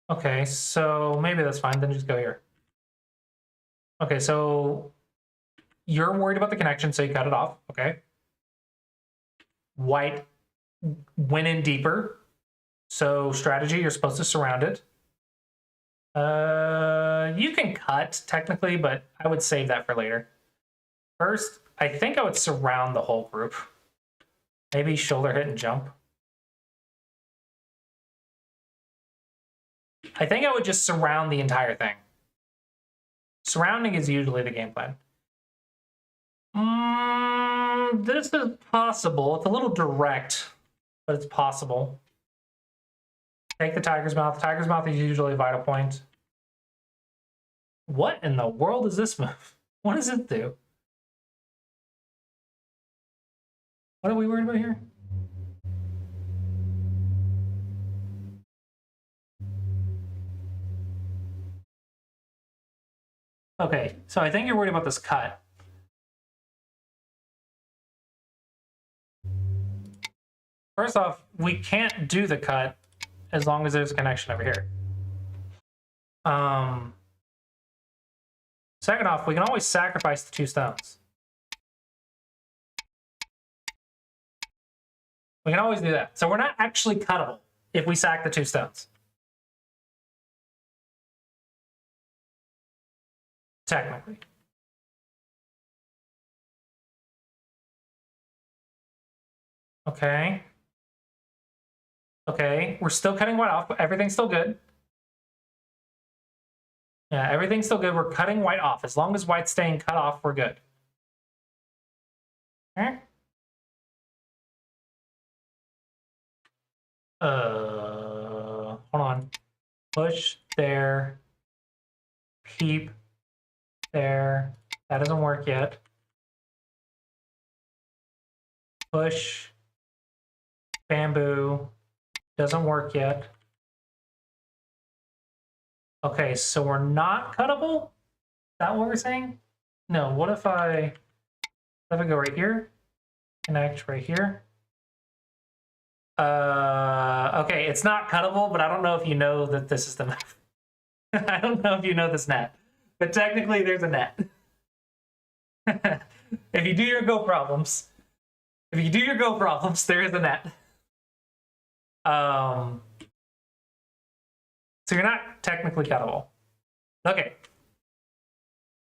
Okay, so maybe that's fine. Then just go here. Okay, so you're worried about the connection, so you cut it off. Okay. White went in deeper. So strategy, you're supposed to surround it. You can cut technically, but I would save that for later. First, I think I would surround the whole group. Maybe shoulder hit and jump. I think I would just surround the entire thing. Surrounding is usually the game plan. This is possible. It's a little direct, but it's possible. Take the Tiger's Mouth. Tiger's Mouth is usually a vital point. What in the world is this move? What does it do? What are we worried about here? Okay, so I think you're worried about this cut. First off, we can't do the cut as long as there's a connection over here. Second off, we can always sacrifice the 2 stones. We can always do that. So we're not actually cuttable if we sack the 2 stones. Technically. Okay. Okay, we're still cutting white off, but everything's still good. Yeah, everything's still good. We're cutting white off. As long as white's staying cut off, we're good. Okay. Hold on. Push there. Keep there. That doesn't work yet. push, bamboo, doesn't work yet. Okay, so we're not cuttable? Is that what we're saying? No, what if I go right here? Connect right here. Okay, it's not cuttable, but I don't know if you know that this is the map. I don't know if you know this net, but technically there's a net. If you do your Go problems, there is a net. So you're not technically cuttable. Okay.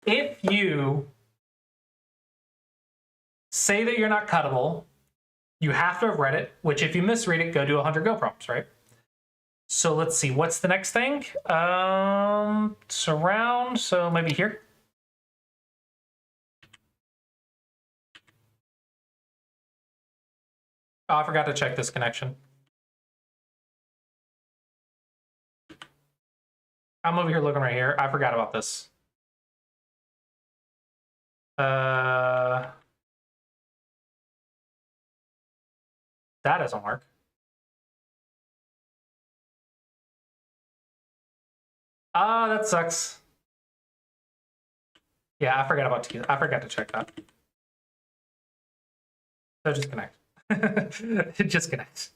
If you say that you're not cuttable, you have to have read it, which if you misread it, go do 100 Go prompts, right? So let's see, what's the next thing? Surround, so maybe here. Oh, I forgot to check this connection. I'm over here looking right here. I forgot about this. That doesn't work. Ah, that sucks. Yeah, I forgot to check that. So just connect. Just connect.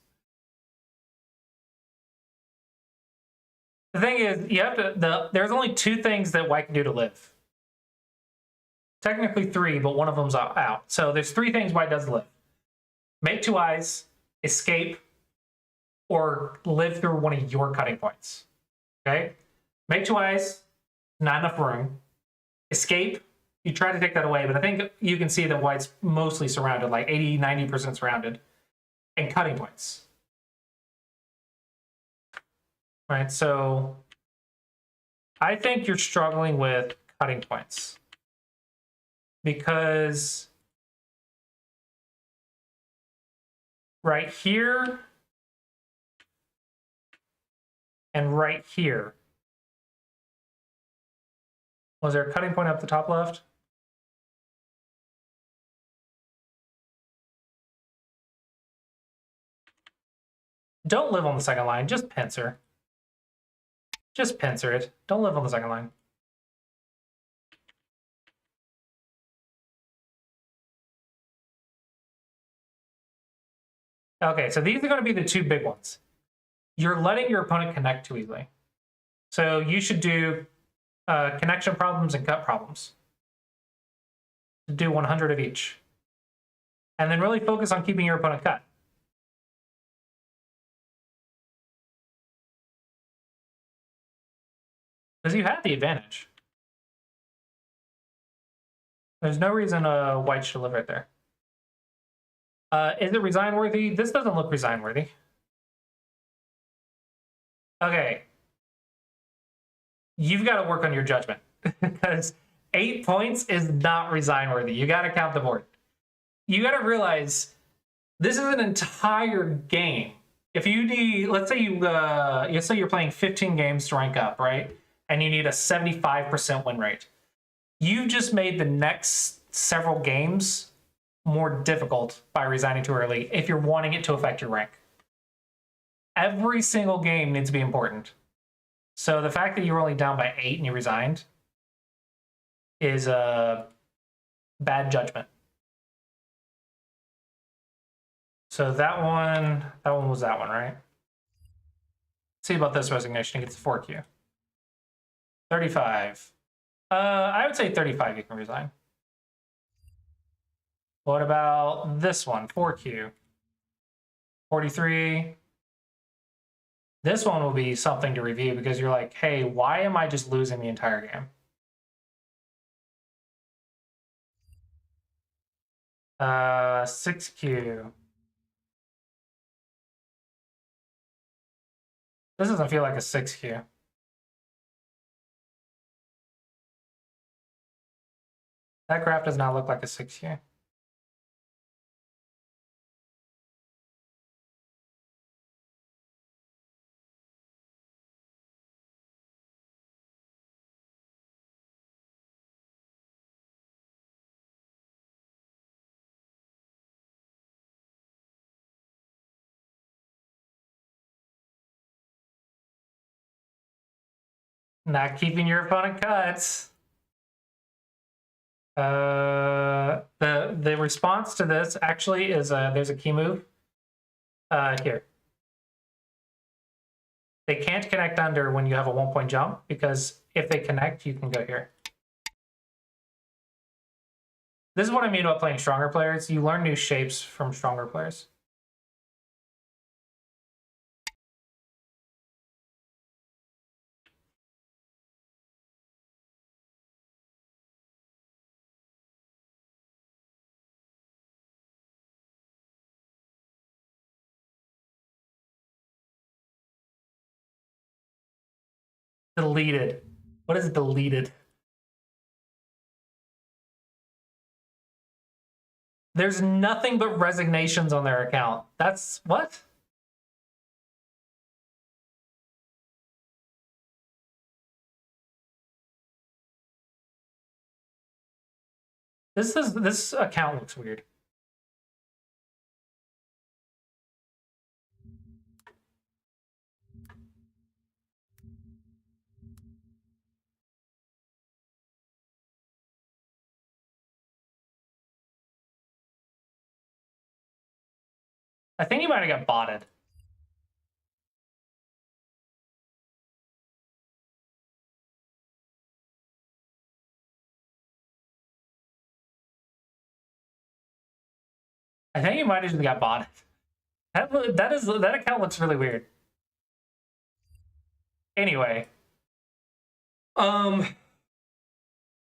The thing is, you have to. There's only 2 things that Y can do to live. Technically 3, but one of them's out. So there's 3 things Y does live: make 2 eyes, escape, or live through one of your cutting points. Okay, make 2 eyes, not enough room. Escape, you try to take that away, but I think you can see that Y's mostly surrounded, like 80-90% surrounded, and cutting points. Right, so I think you're struggling with cutting points because right here and right here, was there a cutting point up the top left? Don't live on the second line, just pincer. Just pincer it. Don't live on the second line. Okay, so these are going to be the 2 big ones. You're letting your opponent connect too easily. So you should do connection problems and cut problems. Do 100 of each. And then really focus on keeping your opponent cut. Because you have the advantage. There's no reason White should live right there. Is it resign worthy? This doesn't look resign worthy. Okay. You've got to work on your judgment because 8 points is not resign worthy. You got to count the board. You got to realize this is an entire game. If you need, let's say you're playing 15 games to rank up, right? And you need a 75% win rate. You just made the next several games more difficult by resigning too early if you're wanting it to affect your rank. Every single game needs to be important. So the fact that you were only down by 8 and you resigned is a bad judgment. So that one was that one, right? Let's see about this resignation. It gets a 4Q. 35. I would say 35 you can resign. What about this one? 4Q. 43. This one will be something to review because you're like, hey, why am I just losing the entire game? 6Q. This doesn't feel like a 6Q. That graph does not look like a 6Q. Not keeping your opponent cut. The response to this actually is there's a key move. Here. They can't connect under when you have a 1-point jump, because if they connect, you can go here. This is what I mean about playing stronger players. You learn new shapes from stronger players. Deleted. What is deleted? There's nothing but resignations on their account. That's what? This account looks weird. I think you might have got botted. I think you might have just got botted. That account looks really weird. Anyway, definitely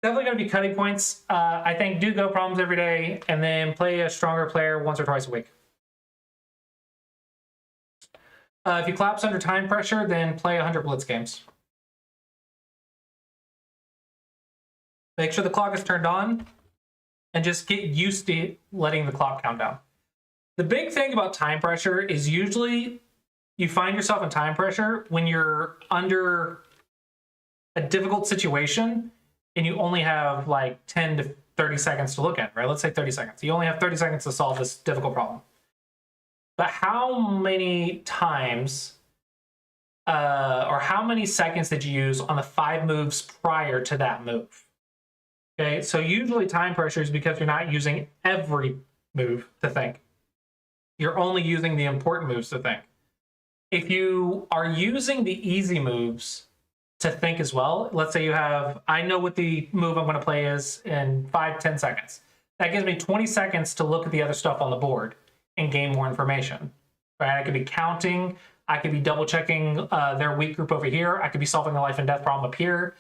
gonna be cutting points. I think do go problems every day, and then play a stronger player once or twice a week. If you collapse under time pressure, then play 100 blitz games. Make sure the clock is turned on, and just get used to letting the clock count down. The big thing about time pressure is usually you find yourself in time pressure when you're under a difficult situation and you only have like 10 to 30 seconds to look at, right? Let's say 30 seconds. You only have 30 seconds to solve this difficult problem. But how many times or how many seconds did you use on the 5 moves prior to that move? Okay, so usually time pressure is because you're not using every move to think. You're only using the important moves to think. If you are using the easy moves to think as well, let's say you have, I know what the move I'm going to play is in 5-10 seconds. That gives me 20 seconds to look at the other stuff on the board and gain more information. Right? I could be counting, I could be double checking their weak group over here, I could be solving a life and death problem up here.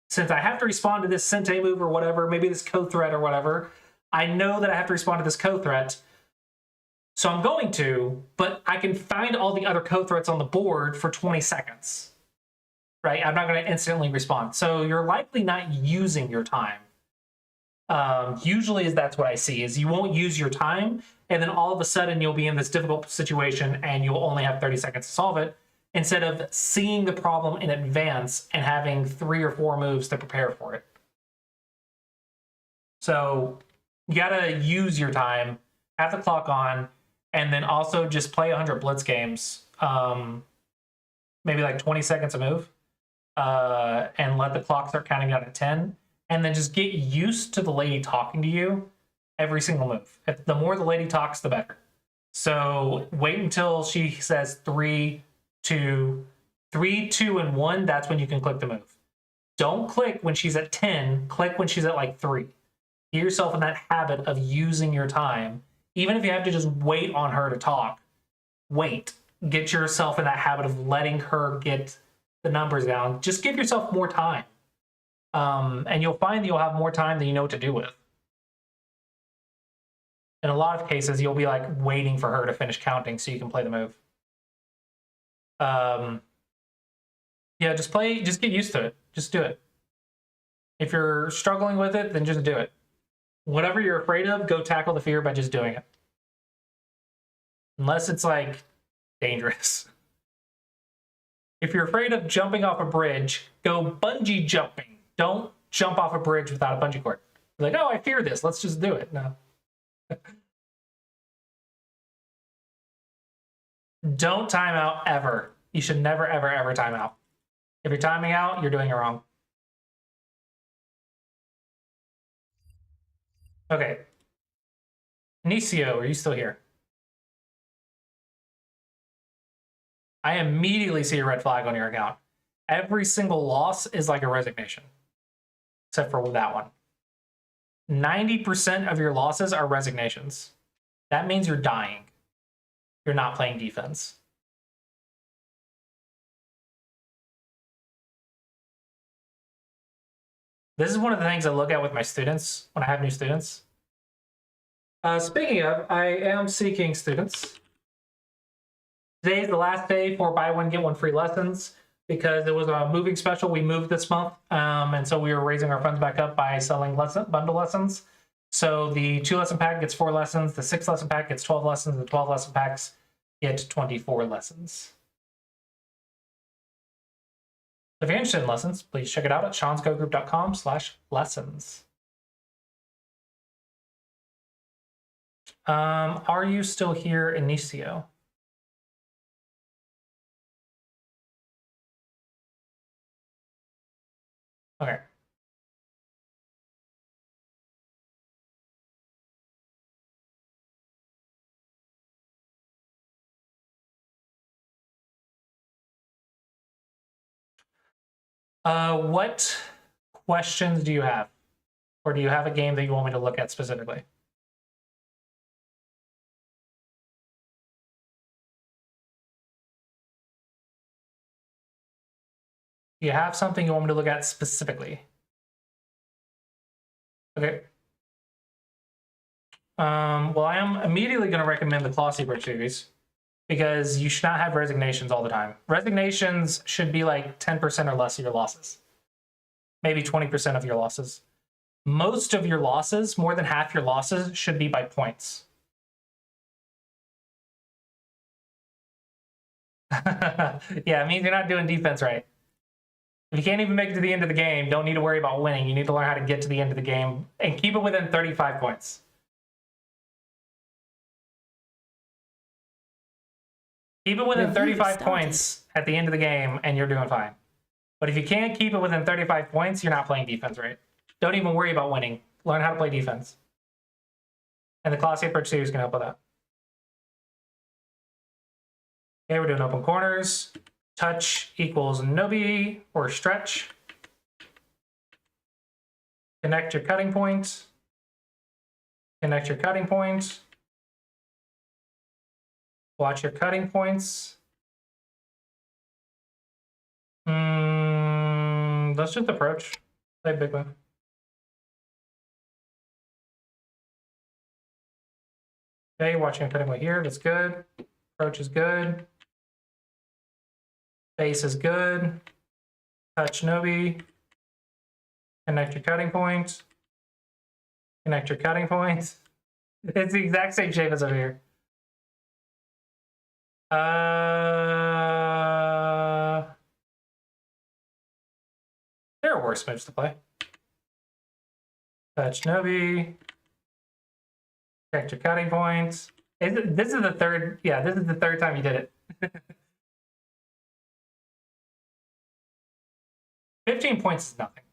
Since I have to respond to this Sente move or whatever, maybe this co-threat or whatever, I know that I have to respond to this co-threat. So I'm going to, but I can find all the other co-threats on the board for 20 seconds, right? I'm not going to instantly respond. So you're likely not using your time. Usually that's what I see, is you won't use your time, and then all of a sudden you'll be in this difficult situation and you'll only have 30 seconds to solve it, instead of seeing the problem in advance and having 3 or 4 moves to prepare for it. So you gotta use your time, have the clock on, and then also just play 100 blitz games, maybe like 20 seconds a move, and let the clock start counting down to 10, and then just get used to the lady talking to you every single move. The more the lady talks, the better. So wait until she says 3, 2, and 1. That's when you can click the move. Don't click when she's at 10. Click when she's at like 3. Get yourself in that habit of using your time. Even if you have to just wait on her to talk, wait. Get yourself in that habit of letting her get the numbers down. Just give yourself more time. And you'll find that you'll have more time than you know what to do with. In a lot of cases, you'll be like waiting for her to finish counting so you can play the move. Yeah, just get used to it. Just do it. If you're struggling with it, then just do it. Whatever you're afraid of, go tackle the fear by just doing it. Unless it's like dangerous. If you're afraid of jumping off a bridge, go bungee jumping. Don't jump off a bridge without a bungee cord. You're like, oh, I fear this. Let's just do it. No. Don't time out ever. You should never, ever, ever time out. If you're timing out, you're doing it wrong. Okay. Inicio, are you still here? I immediately see a red flag on your account. Every single loss is like a resignation, except for that one. 90% of your losses are resignations. That means you're dying. You're not playing defense. This is one of the things I look at with my students when I have new students. Speaking of, I am seeking students. Today's the last day for buy one, get one free lessons because it was a moving special. We moved this month, and so we were raising our funds back up by selling bundle lessons. So the 2-lesson pack gets 4 lessons, the 6-lesson pack gets 12 lessons, the 12-lesson packs get 24 lessons. If you're interested in lessons, please check it out at seansgogroup.com/lessons. Are you still here, Inicio? Okay. What questions do you have? Or do you have a game that you want me to look at specifically? Do you have something you want me to look at specifically? Okay. Well, I am immediately going to recommend the Classy Bridge series because you should not have resignations all the time. Resignations should be like 10% or less of your losses. Maybe 20% of your losses. Most of your losses, more than half your losses, should be by points. Yeah, it means you're not doing defense right. If you can't even make it to the end of the game, don't need to worry about winning. You need to learn how to get to the end of the game and keep it within 35 points. Keep it within 35 points at the end of the game, and you're doing fine. But if you can't keep it within 35 points, you're not playing defense right. Don't even worry about winning. Learn how to play defense. And the Classy Approach series can help with that. Okay, we're doing open corners. Touch equals Nobi or stretch. Connect your cutting point. Connect your cutting point. Watch your cutting points. Let's just approach. Play big one. Okay, watching your cutting point here. That's good. Approach is good. Base is good. Touch Nobi. Connect your cutting point. Connect your cutting point. It's the exact same shape as over here. There are worse moves to play. Touch Nobi. Connect your cutting points. This is the third. Yeah, this is the third time you did it. 15 points is nothing.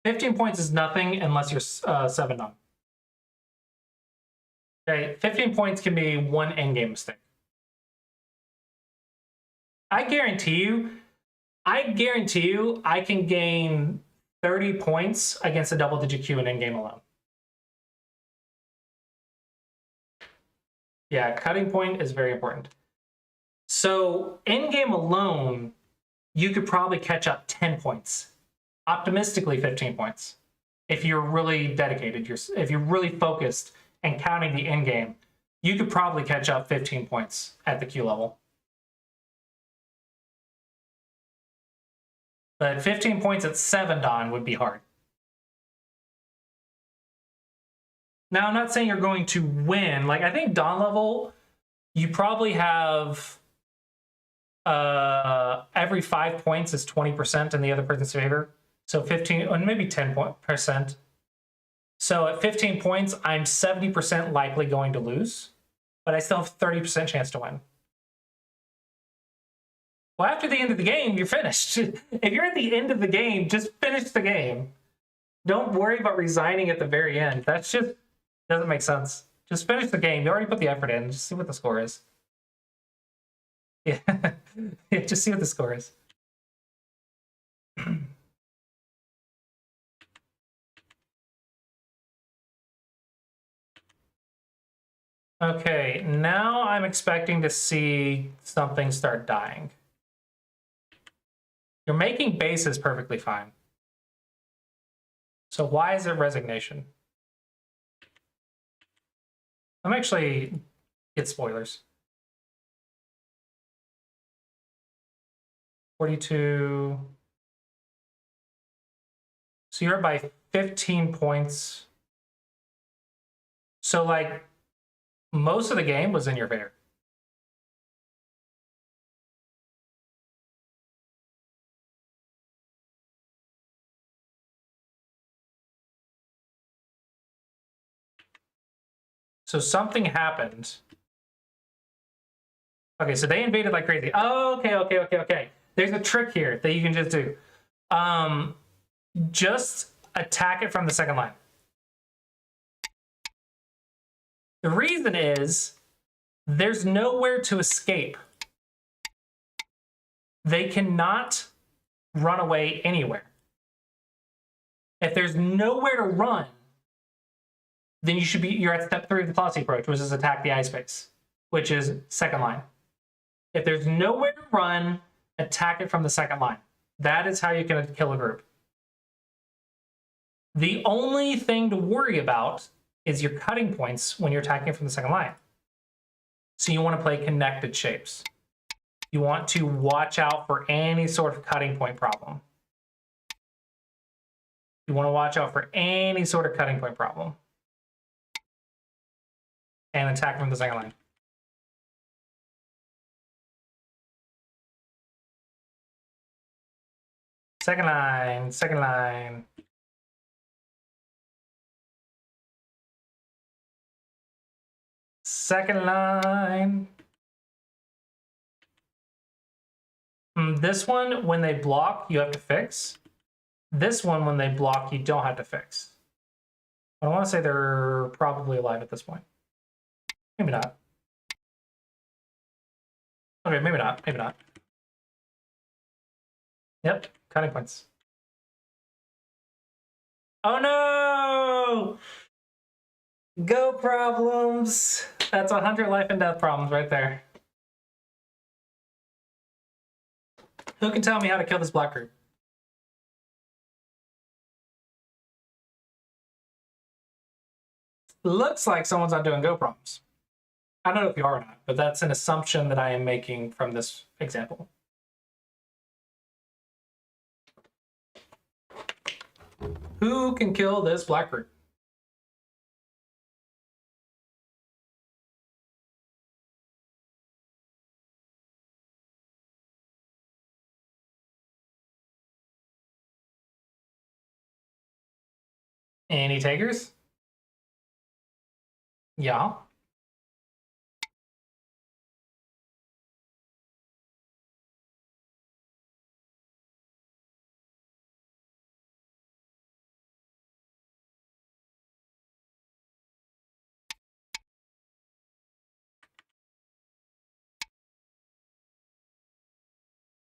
15 points is nothing unless you're 7 on. Okay, 15 points can be one endgame mistake. I guarantee you I can gain 30 points against a double-digit Q in endgame alone. Yeah, cutting point is very important. So endgame alone, you could probably catch up 10 points. Optimistically, 15 points. If you're really dedicated, if you're really focused and counting the end game, you could probably catch up 15 points at the Q level. But 15 points at 7 Dawn would be hard. Now, I'm not saying you're going to win. Like, I think Dawn level, you probably have every 5 points is 20% in the other person's favor. So 15, or maybe 10%. So at 15 points, I'm 70% likely going to lose, but I still have 30% chance to win. Well, after the end of the game, you're finished. If you're at the end of the game, just finish the game. Don't worry about resigning at the very end. That's just doesn't make sense. Just finish the game. You already put the effort in. Just see what the score is. Yeah, yeah, just see what the score is. Okay, now I'm expecting to see something start dying. You're making bases perfectly fine. So why is it resignation? I'm actually get spoilers. 42. So you're up by 15 points. So like most of the game was in your favor. So something happened. Okay, so they invaded like crazy. Oh, okay. There's a trick here that you can just do. Just attack it from the second line. The reason is there's nowhere to escape. They cannot run away anywhere. If there's nowhere to run, then you're at step 3 of the classy approach, which is attack the ice base, which is second line. If there's nowhere to run, attack it from the second line. That is how you can kill a group. The only thing to worry about is your cutting points when you're attacking it from the second line. So you want to play connected shapes. You want to watch out for any sort of cutting point problem. You want to watch out for any sort of cutting point problem. And attack from the second line. Second line, second line. Second line. This one, when they block, you have to fix. This one, when they block, you don't have to fix. But I want to say they're probably alive at this point. Maybe not. Okay, maybe not. Maybe not. Yep, cutting points. Oh no! Go problems! That's 100 life and death problems right there. Who can tell me how to kill this black group? Looks like someone's not doing go problems. I don't know if you are or not, but that's an assumption that I am making from this example. Who can kill this black group? Any takers? Yeah.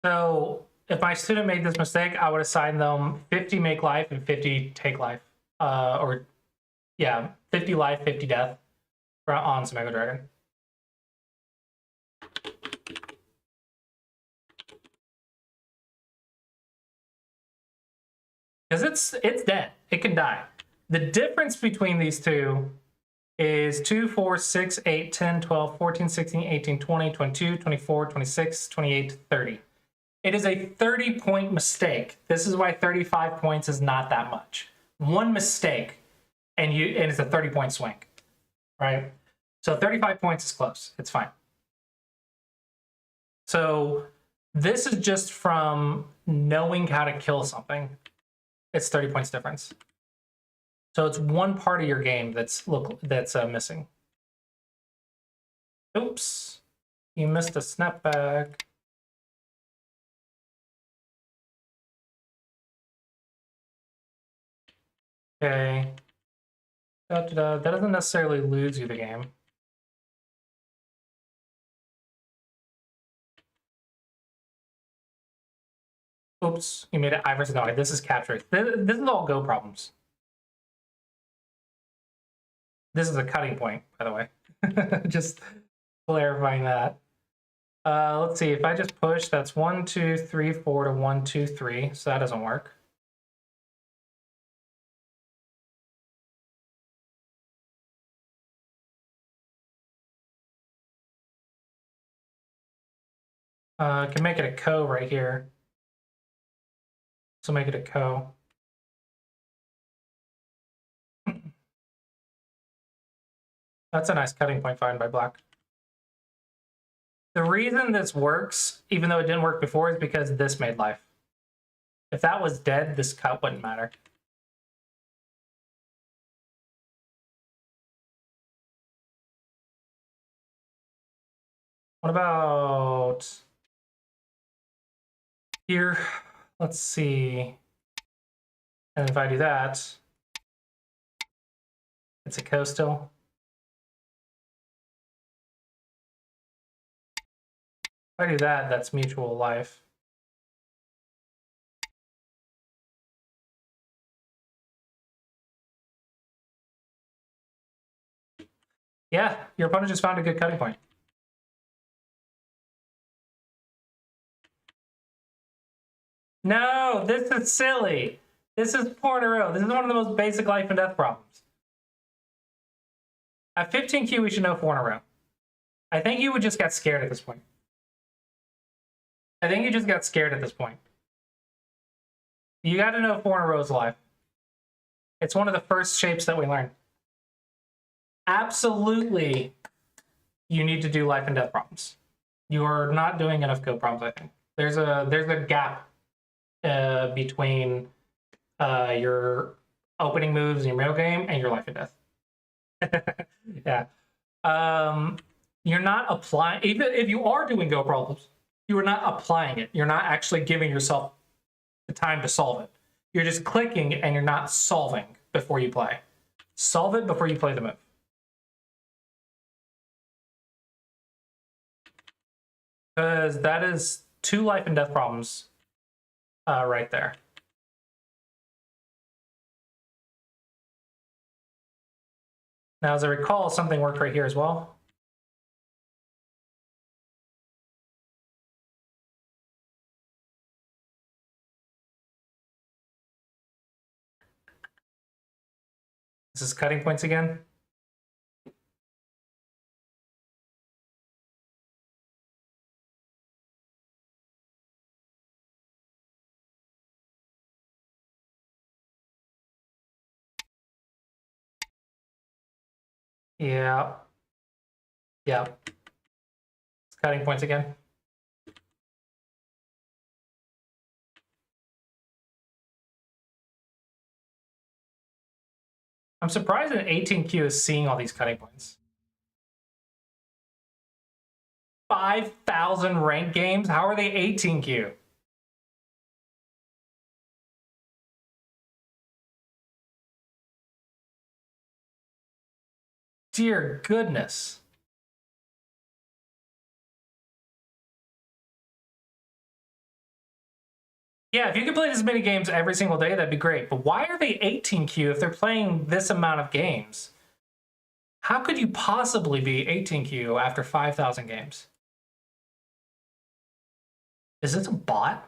So if my student made this mistake, I would assign them 50 make life and 50 take life. Or yeah, 50 life, 50 death on Sumego Dragon. Because it's dead. It can die. The difference between these two is 2, 4, 6, 8, 10, 12, 14, 16, 18, 20, 22, 24, 26, 28, 30. It is a 30-point mistake. This is why 35 points is not that much. One mistake, and it's a 30-point swing, right? So 35 points is close. It's fine. So this is just from knowing how to kill something. It's 30 points difference. So it's one part of your game that's missing. Oops, you missed a snapback. Okay. That doesn't necessarily lose you the game. Oops, you made it Iverson. No, this is capture. This is all Go problems. This is a cutting point, by the way. Just clarifying that. Let's see, if I just push, that's 1, 2, 3, 4 to 1, 2, 3, so that doesn't work. I can make it a ko right here. So make it a ko. That's a nice cutting point find by black. The reason this works, even though it didn't work before, is because this made life. If that was dead, this cut wouldn't matter. What about here? Let's see. And if I do that, it's a ko still. If I do that, that's mutual life. Yeah, your opponent just found a good cutting point. No, this is silly. This is 4 in a row. This is one of the most basic life and death problems. At 15Q, we should know 4 in a row. I think you would just get scared at this point. I think you just got scared at this point. You got to know 4 in a row is life. It's one of the first shapes that we learned. Absolutely, you need to do life and death problems. You're not doing enough Go problems, I think. There's a gap between your opening moves in your middle game and your life and death. Yeah. You're not applying, even if you are doing Go problems, you are not applying it. You're not actually giving yourself the time to solve it. You're just clicking and you're not solving before you play. Solve it before you play the move. Because that is 2 life and death problems right there. Now, as I recall, something worked right here as well. This is cutting points again. Yeah. Yeah. It's cutting points again. I'm surprised that 18Q is seeing all these cutting points. 5,000 ranked games? How are they 18Q? Dear goodness. Yeah, if you could play this many games every single day, that'd be great. But why are they 18Q if they're playing this amount of games? How could you possibly be 18Q after 5,000 games? Is this a bot?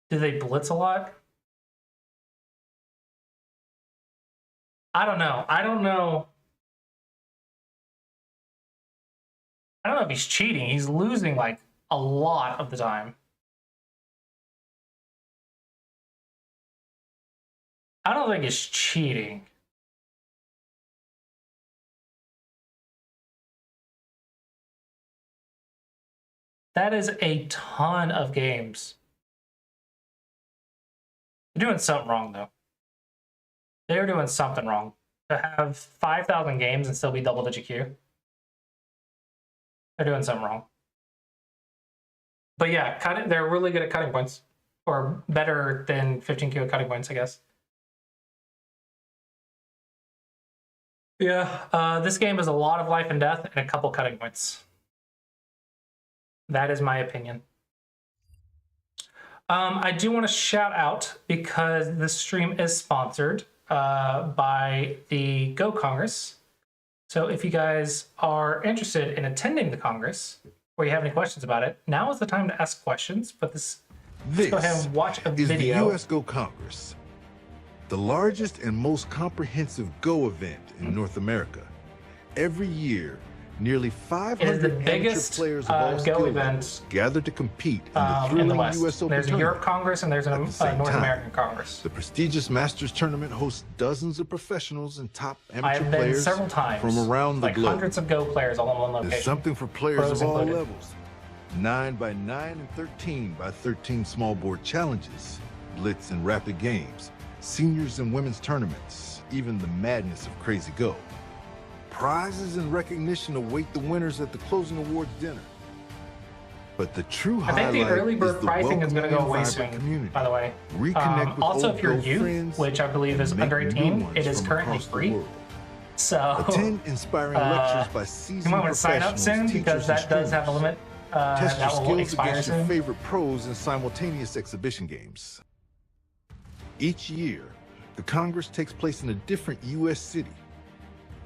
Do they blitz a lot? I don't know. I don't know if he's cheating. He's losing like a lot of the time. I don't think it's cheating. That is a ton of games. They're doing something wrong, though. They're doing something wrong. To have 5,000 games and still be double-digit Q. They're doing something wrong. But yeah, they're really good at cutting points, or better than 15Q at cutting points, I guess. Yeah, this game is a lot of life and death and a couple cutting points. That is my opinion. I do want to shout out, because this stream is sponsored by the Go Congress. So if you guys are interested in attending the Congress, or you have any questions about it, now is the time to ask questions. But let's go ahead and watch a is video. the US Go Congress, the largest and most comprehensive Go event in North America. Every year, nearly 500 the amateur biggest players of all Go skill event levels gather to compete in the in the thrilling West. US Open There's a tournament. Europe Congress and there's a At the same North time, American Congress. The prestigious Masters Tournament hosts dozens of professionals and top I amateur have been players several times, from around the like globe. hundreds of Go players all in one location. There's something for players Pros of all included. levels. 9x9 and 13x13 small board challenges, blitz and rapid games, seniors and women's tournaments, even the madness of Crazy Go. Prizes and recognition await the winners at the closing awards dinner. But the true I highlight think the early bird is the pricing is going to go welcoming away and soon, vibrant community. by the way. Reconnect with Also, old if you're Go youth, friends which I believe is and under make new 18, ones it is from currently across the free. world. So Attend inspiring lectures by seasoned you might want to sign up professionals, soon, because teachers, and that does have a streamers. limit. Test your That will skills expire against your soon. favorite pros in simultaneous exhibition games. Each year, the Congress takes place in a different U.S. city.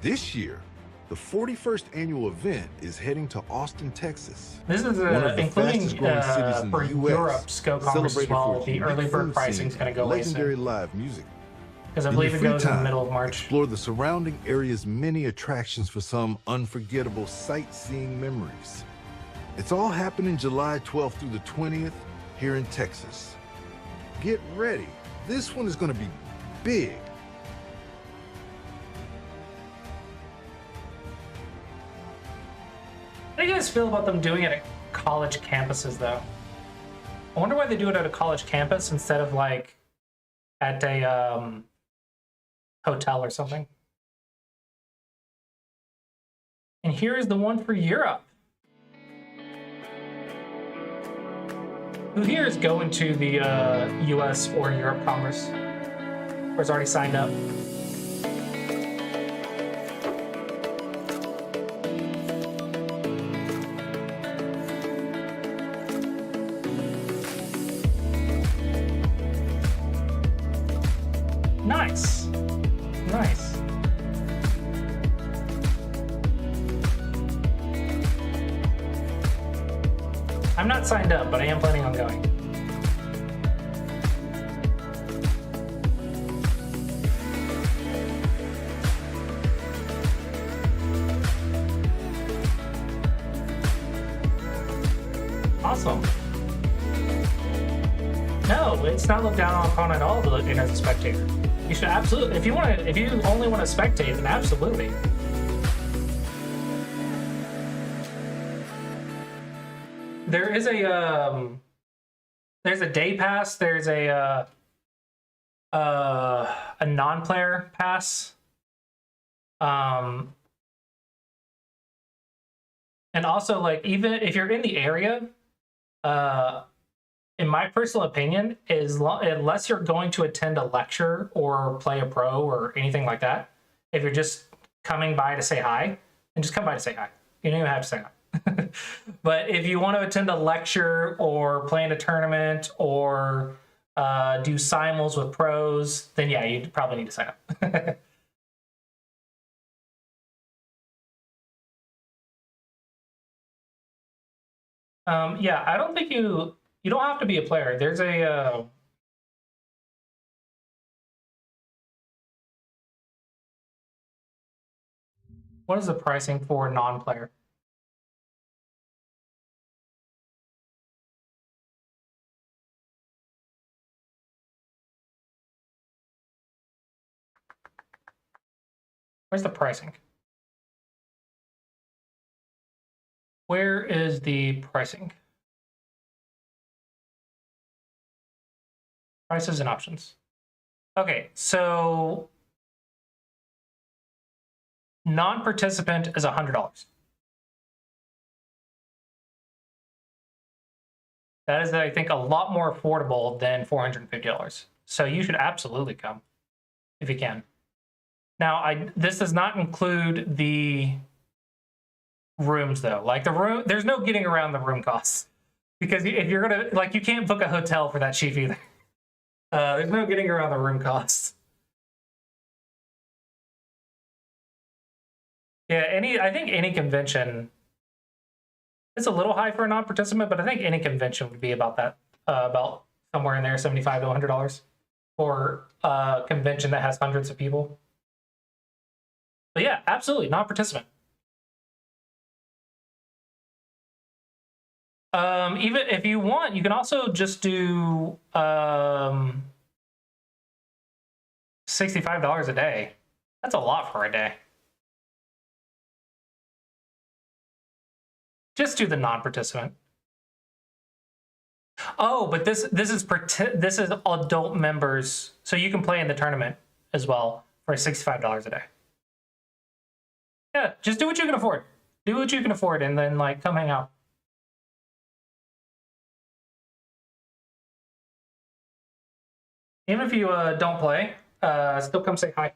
This year, the 41st annual event is heading to Austin, Texas. This is one of the including fastest-growing cities in for the U.S., Europe's Go Congress as celebrated well. for its The unique early bird food pricing is scene going to go and away legendary soon, live music. because I In believe your it free goes in the time, middle of March. Explore the surrounding area's many attractions for some unforgettable sightseeing memories. It's all happening July 12th through the 20th here in Texas. Get ready. This one is going to be big. How do you guys feel about them doing it at college campuses, though? I wonder why they do it at a college campus instead of like at a hotel or something. And here is the one for Europe. Who here is going to the US or Europe Congress? Or is already signed up? Nice. Nice. I'm not signed up, but I am planning on going. Awesome. No, it's not looked down upon at all to look in as a spectator. You should absolutely, if you only want to spectate, then absolutely. There is there's a day pass, there's a non-player pass. And also, like, even if you're in the area, in my personal opinion, unless you're going to attend a lecture or play a pro or anything like that, if you're just coming by to say hi, then just come by to say hi. You don't even have to say hi. But if you want to attend a lecture or play in a tournament or do simuls with pros, then yeah, you probably need to sign up. Yeah, I don't think you don't have to be a player. There's a what is the pricing for non-player? Where's the pricing? Where is the pricing? Prices and options. Okay, so non-participant is $100. That is, I think, a lot more affordable than $450. So you should absolutely come if you can. Now, this does not include the rooms though. Like the room, there's no getting around the room costs because if you're gonna like, you can't book a hotel for that cheap either. There's no getting around the room costs. Yeah, I think any convention, it's a little high for a non-participant, but I think any convention would be about that, about somewhere in there, $75 to $100 for a convention that has hundreds of people. But yeah, absolutely, non-participant. Even if you want, you can also just do $65 a day. That's a lot for a day. Just do the non-participant. Oh, but this is adult members, so you can play in the tournament as well for $65 a day. Yeah, just do what you can afford. Do what you can afford, and then like come hang out. Even if you don't play, still come say hi.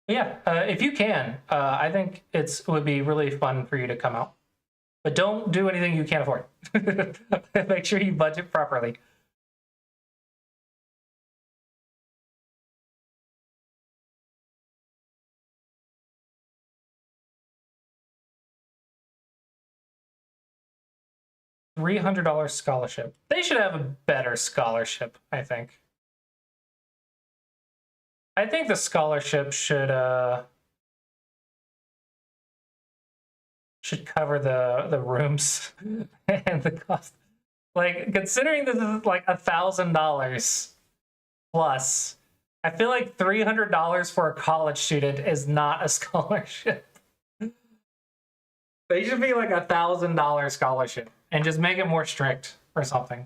Yeah, if you can, I think it would be really fun for you to come out. But don't do anything you can't afford. Make sure you budget properly. $300 scholarship. They should have a better scholarship, I think. I think the scholarship should cover the rooms and the cost. Like, considering this is like $1,000 plus, I feel like $300 for a college student is not a scholarship. They should be like $1,000 scholarship and just make it more strict or something.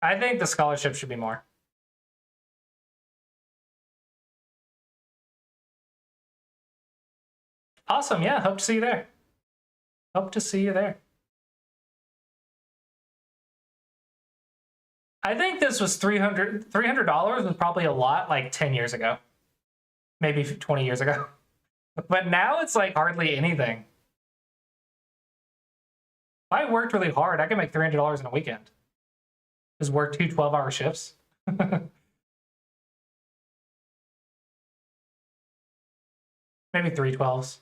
I think the scholarship should be more. Awesome, yeah, hope to see you there. Hope to see you there. I think this was $300 was probably a lot like 10 years ago. Maybe 20 years ago. But now it's like hardly anything. If I worked really hard, I could make $300 in a weekend. Just work 2 12-hour shifts. Maybe 3 12s.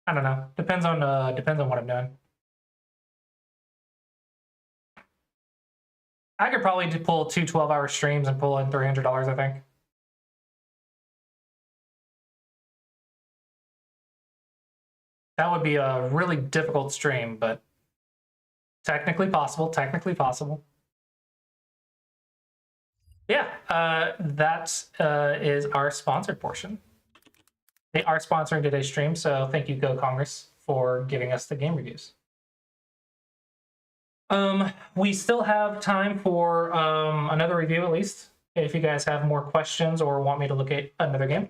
I don't know. Depends on what I'm doing. I could probably pull 2 12-hour streams and pull in $300, I think. That would be a really difficult stream, but technically possible, technically possible. Yeah, that is our sponsored portion. They are sponsoring today's stream, so thank you, Go Congress, for giving us the game reviews. We still have time for another review at least, if you guys have more questions or want me to look at another game.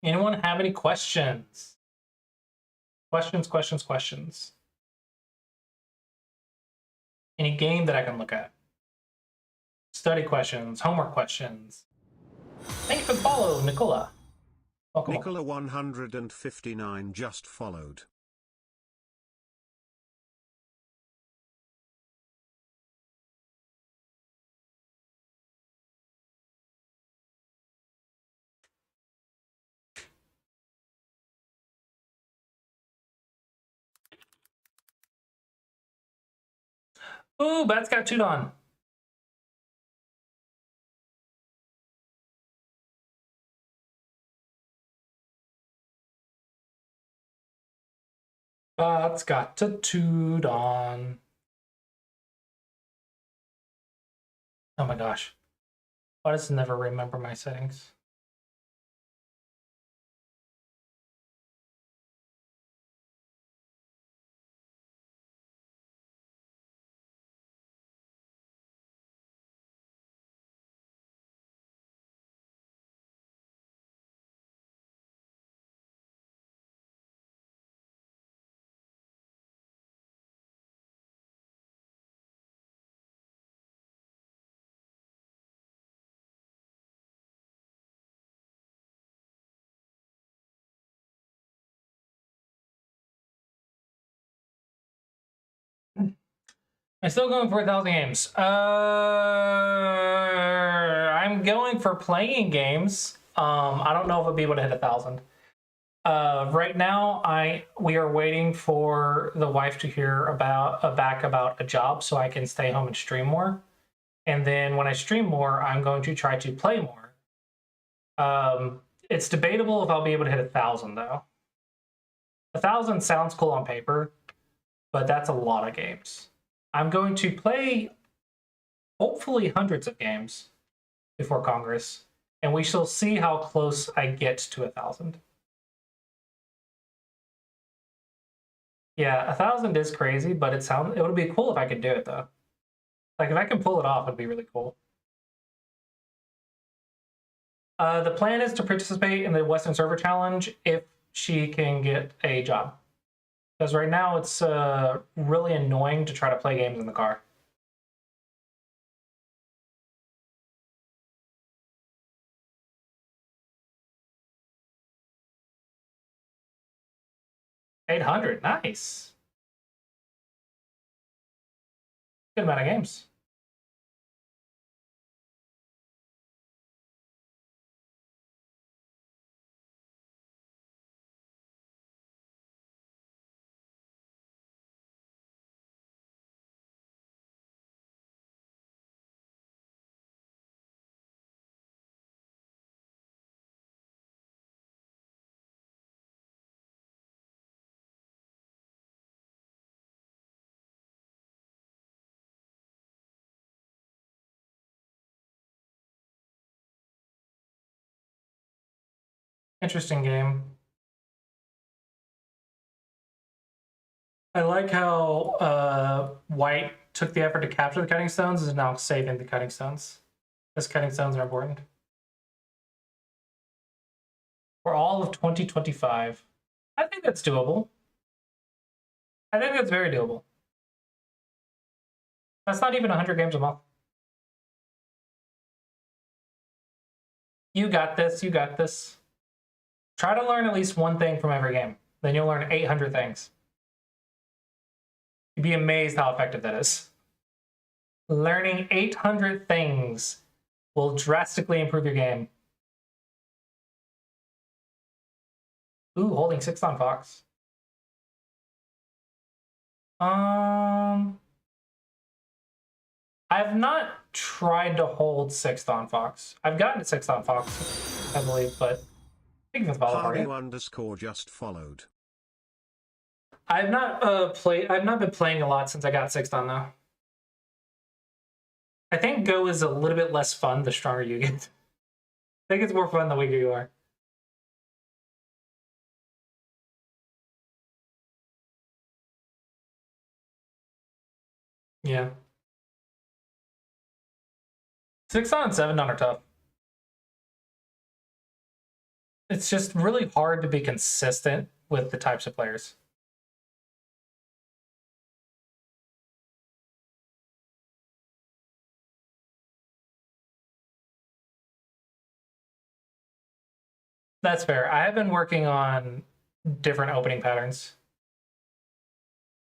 Anyone have any questions? Questions. Any game that I can look at? Study questions, homework questions. Thank you for the follow, Nicola. Welcome. Nicola 159 just followed. Ooh, Bat's got Tudon. Bat's got to Tudon. Oh my gosh. Why does it never remember my settings? I'm still going for 1,000 games. I'm going for playing games. I don't know if I'll be able to hit 1,000. Right now, we are waiting for the wife to hear back about a job so I can stay home and stream more. And then when I stream more, I'm going to try to play more. It's debatable if I'll be able to hit 1,000 though. 1,000 sounds cool on paper, but that's a lot of games. I'm going to play hopefully hundreds of games before Congress, and we shall see how close I get to 1,000. Yeah, 1,000 is crazy, but it would be cool if I could do it though. Like if I can pull it off, it'd be really cool. The plan is to participate in the Western Server Challenge if she can get a job. Because right now it's really annoying to try to play games in the car. $800, nice. Good amount of games. Interesting game. I like how White took the effort to capture the cutting stones and is now saving the cutting stones. Because cutting stones are important. For all of 2025. I think that's doable. I think that's very doable. That's not even 100 games a month. You got this, you got this. Try to learn at least one thing from every game. Then you'll learn 800 things. You'd be amazed how effective that is. Learning 800 things will drastically improve your game. Ooh, holding 6th on Fox. I've not tried to hold 6th on Fox. I've gotten to 6th on Fox, I believe, but I think it's Hardy _ just followed. I've not been playing a lot since I got 6th on though. I think Go is a little bit less fun the stronger you get. I think it's more fun the weaker you are. Yeah. 6 on and 7 on are tough. It's just really hard to be consistent with the types of players. That's fair. I have been working on different opening patterns.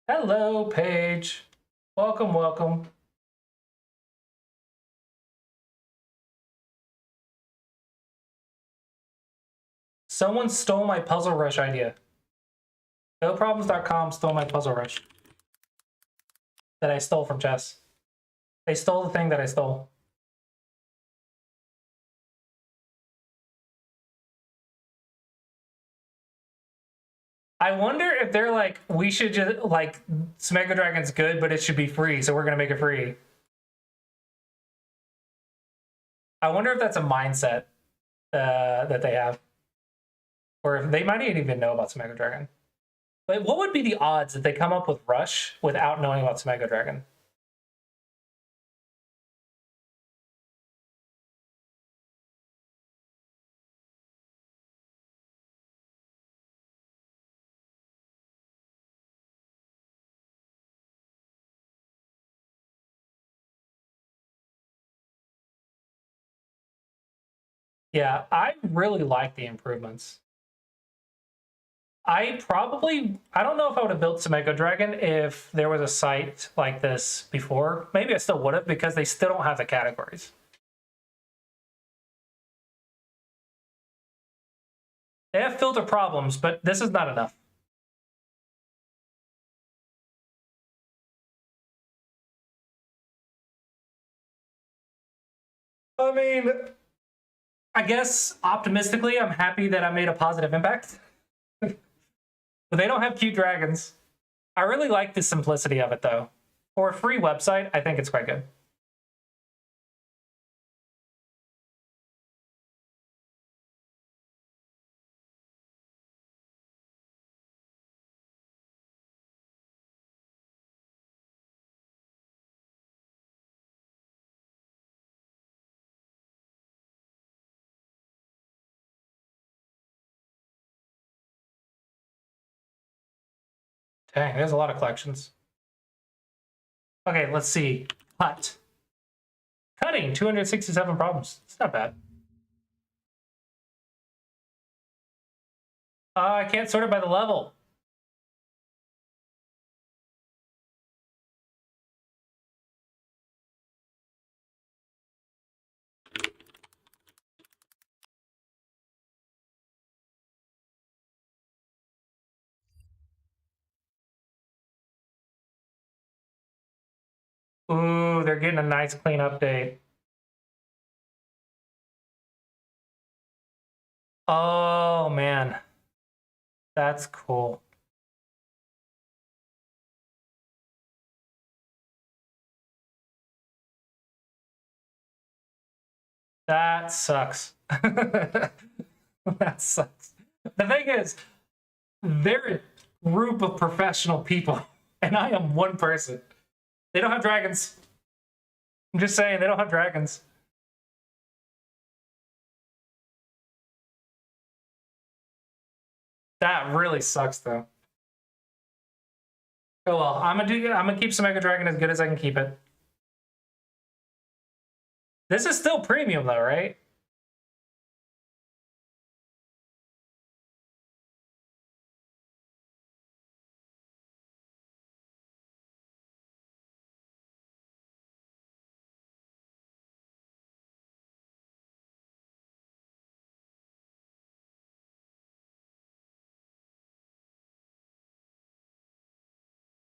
Hello, Paige. Welcome, welcome. Someone stole my Puzzle Rush idea. NoProblems.com stole my Puzzle Rush that I stole from Chess. They stole the thing that I stole. I wonder if they're like, we should just, like, Smego Dragon's good, but it should be free, so we're gonna make it free. I wonder if that's a mindset that they have, or if they might even know about Smago Dragon. But what would be the odds that they come up with Rush without knowing about Smago Dragon? Yeah, I really like the improvements. I don't know if I would have built Smago Dragon if there was a site like this before. Maybe I still would have, because they still don't have the categories. They have filter problems, but this is not enough. I mean, I guess optimistically, I'm happy that I made a positive impact. But they don't have cute dragons. I really like the simplicity of it, though. For a free website, I think it's quite good. Dang, there's a lot of collections. Okay, let's see. Cut. Cutting, 267 problems. It's not bad. I can't sort it by the level. Ooh, they're getting a nice clean update. Oh, man. That's cool. That sucks. That sucks. The thing is, they're a group of professional people, and I am one person. They don't have dragons. I'm just saying, they don't have dragons. That really sucks, though. Oh well, I'm gonna keep Smago Dragon as good as I can keep it. This is still premium, though, right?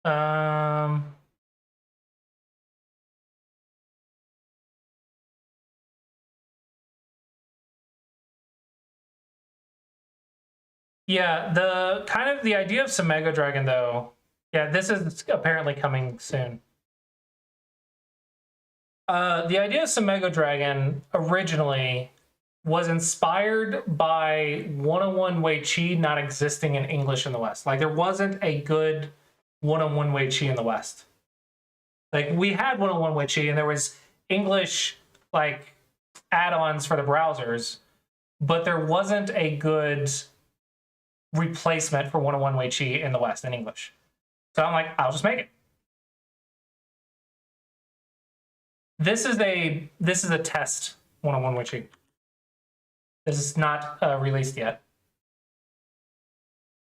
Um, yeah, the idea of Smago Dragon, though. Yeah, this is apparently coming soon. The idea of Smago Dragon originally was inspired by 101 Wei Chi not existing in English in the West. Like, there wasn't a good 101 Wei Chi in the West. Like, we had 101 Wei Chi, and there was English, like, add-ons for the browsers, but there wasn't a good replacement for 101 Wei Chi in the West in English. So I'm like, I'll just make it. This is a test 101 Wei Chi. This is not released yet.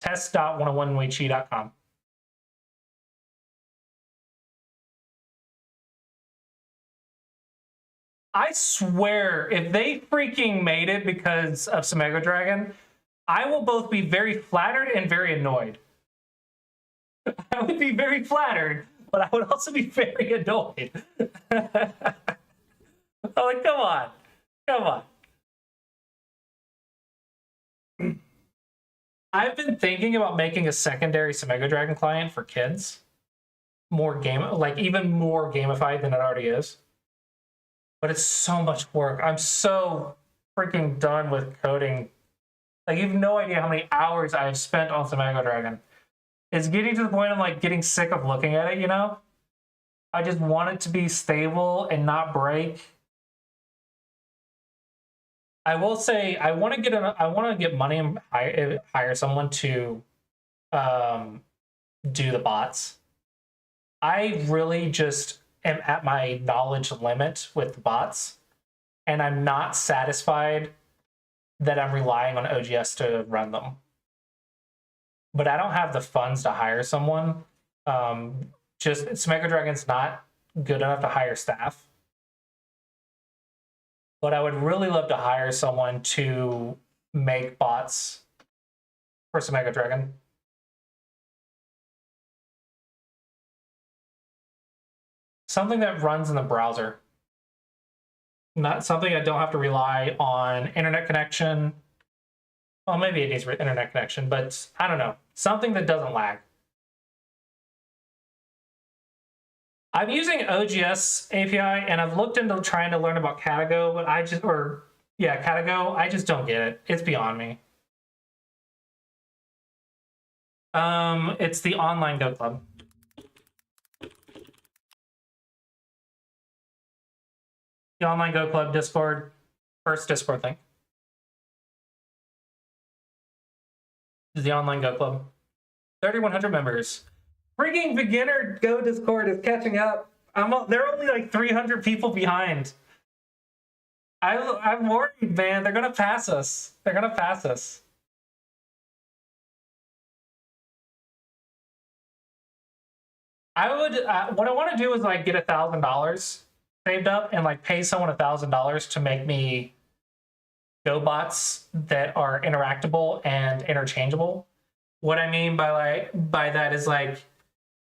Test.101weichi.com. I swear, if they freaking made it because of Smago Dragon, I will both be very flattered and very annoyed. I would be very flattered, but I would also be very annoyed. I'm like, come on. Come on. I've been thinking about making a secondary Smago Dragon client for kids. Even more gamified than it already is. but it's so much work. I'm so freaking done with coding. Like, you have no idea how many hours I've spent on Sumago Dragon. It's getting to the point of like getting sick of looking at it, you know? I just want it to be stable and not break. I will say I want to get money and hire someone to do the bots. I really just am at my knowledge limit with the bots, and I'm not satisfied that I'm relying on OGS to run them. But I don't have the funds to hire someone. Just Sumago Dragon's not good enough to hire staff. But I would really love to hire someone to make bots for Sumago Dragon. Something that runs in the browser. Not something I don't have to rely on internet connection. Well, maybe it needs internet connection, but I don't know. Something that doesn't lag. I'm using OGS API, and I've looked into trying to learn about Catago, but Catago, I just don't get it. It's beyond me. It's the online Go Club. The online Go Club Discord, first Discord thing. This is the online Go Club. 3,100 members. Freaking beginner Go Discord is catching up. They're only like 300 people behind. I'm worried, man. They're gonna pass us. They're gonna pass us. I would. What I want to do is like get $1,000 saved up and like pay someone $1,000 to make me Go bots that are interactable and interchangeable. What I mean by that is like,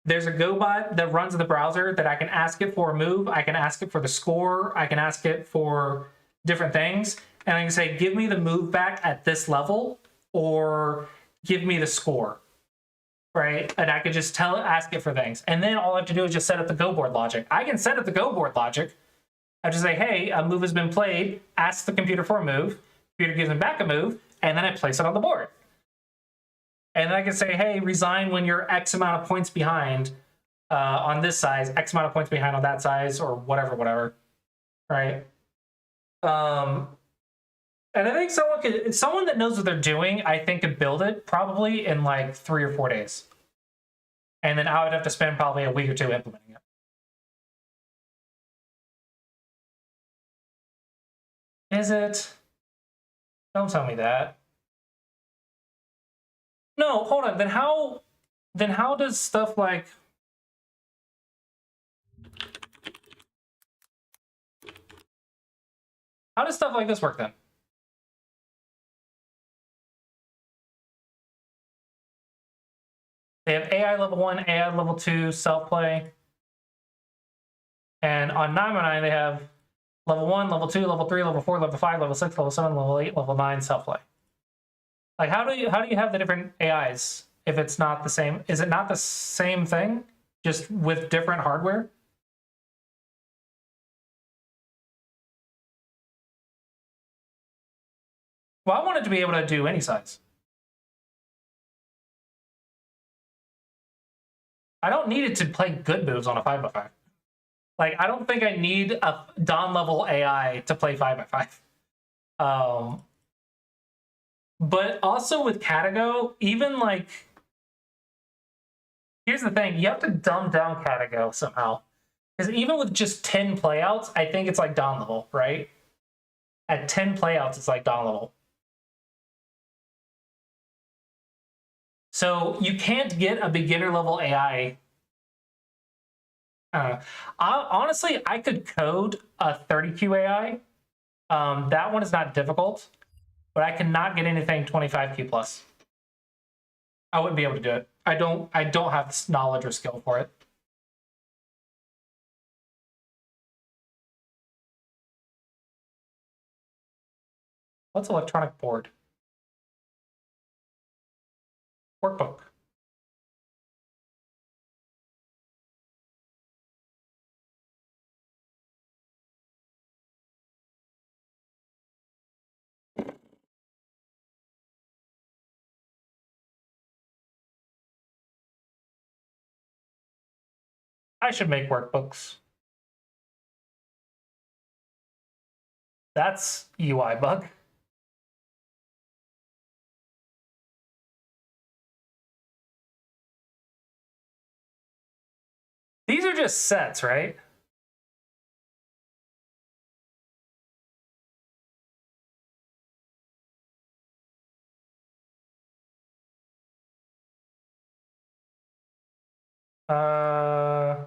there's a Go bot that runs in the browser that I can ask it for a move, I can ask it for the score, I can ask it for different things, and I can say, give me the move back at this level, or give me the score, right? And I could just ask it for things. And then all I have to do is just set up the Go board logic. I can set up the Go board logic. I just say, hey, a move has been played, ask the computer for a move, computer gives me back a move, and then I place it on the board. And then I can say, hey, resign when you're X amount of points behind on this size, X amount of points behind on that size, or whatever, right? And I think someone that knows what they're doing, I think could build it probably in like 3 or 4 days. And then I would have to spend probably a week or 2 implementing it. Is it? Don't tell me that. No, hold on. Then how does stuff like this work then? They have AI level 1, AI level 2, self-play. And on 9x9, they have level 1, level 2, level 3, level 4, level 5, level 6, level 7, level 8, level 9 self-play. Like, how do you have the different AIs if it's not the same? Is it not the same thing, just with different hardware? Well, I want it to be able to do any size. I don't need it to play good moves on a 5x5. Like, I don't think I need a Don level AI to play 5x5. But also with Catago, even like, here's the thing, you have to dumb down Catago somehow. Because even with just 10 playouts, I think it's like Don level, right? At 10 playouts, it's like Don level. So you can't get a beginner level AI. Honestly, I could code a 30Q AI. That one is not difficult, but I cannot get anything 25Q plus. I wouldn't be able to do it. I don't have this knowledge or skill for it. What's electronic board? Workbook. I should make workbooks. That's UI bug. These are just sets, right? Uh,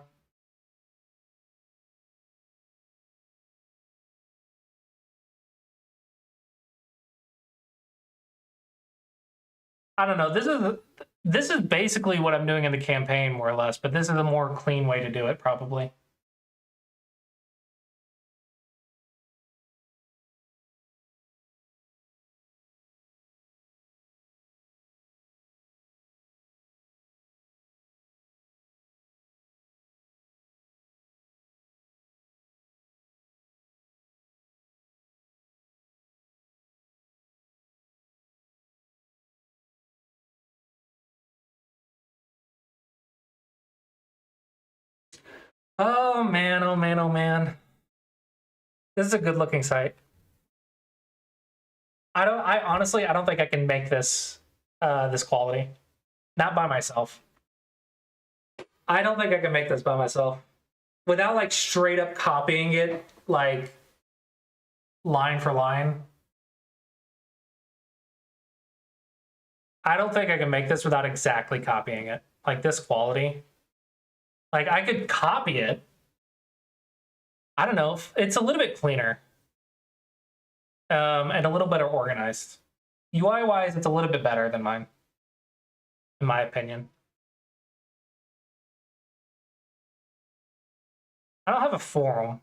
I don't know. This is basically what I'm doing in the campaign, more or less, but this is a more clean way to do it, probably. Oh man, oh man, oh man. This is a good looking site. I honestly, I don't think I can make this this quality. Not by myself. I don't think I can make this by myself. Without like straight up copying it, like line for line. I don't think I can make this without exactly copying it. Like this quality. Like I could copy it. I don't know. It's a little bit cleaner. And a little better organized. UI wise, it's a little bit better than mine. In my opinion. I don't have a forum.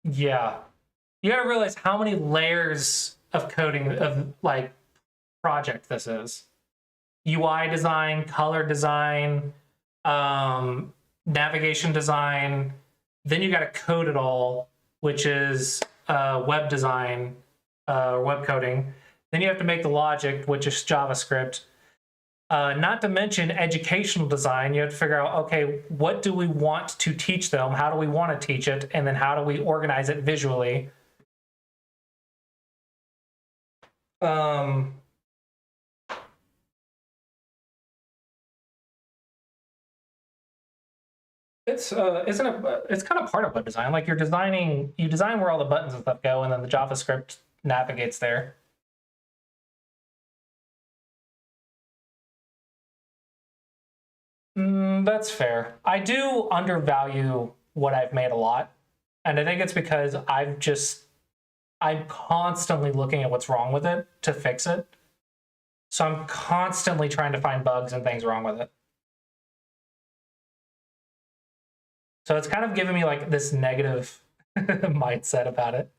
Yeah. You gotta realize how many layers of coding of like project this is. UI design, color design, navigation design. Then you gotta code it all, which is web design, web coding. Then you have to make the logic, which is JavaScript. Not to mention educational design. You have to figure out, okay, what do we want to teach them? How do we want to teach it? And then how do we organize it visually? It's isn't it? It's kind of part of web design. Like you design where all the buttons and stuff go, and then the JavaScript navigates there. That's fair. I do undervalue what I've made a lot, and I think it's because I'm constantly looking at what's wrong with it to fix it. So I'm constantly trying to find bugs and things wrong with it. So it's kind of giving me like this negative mindset about it.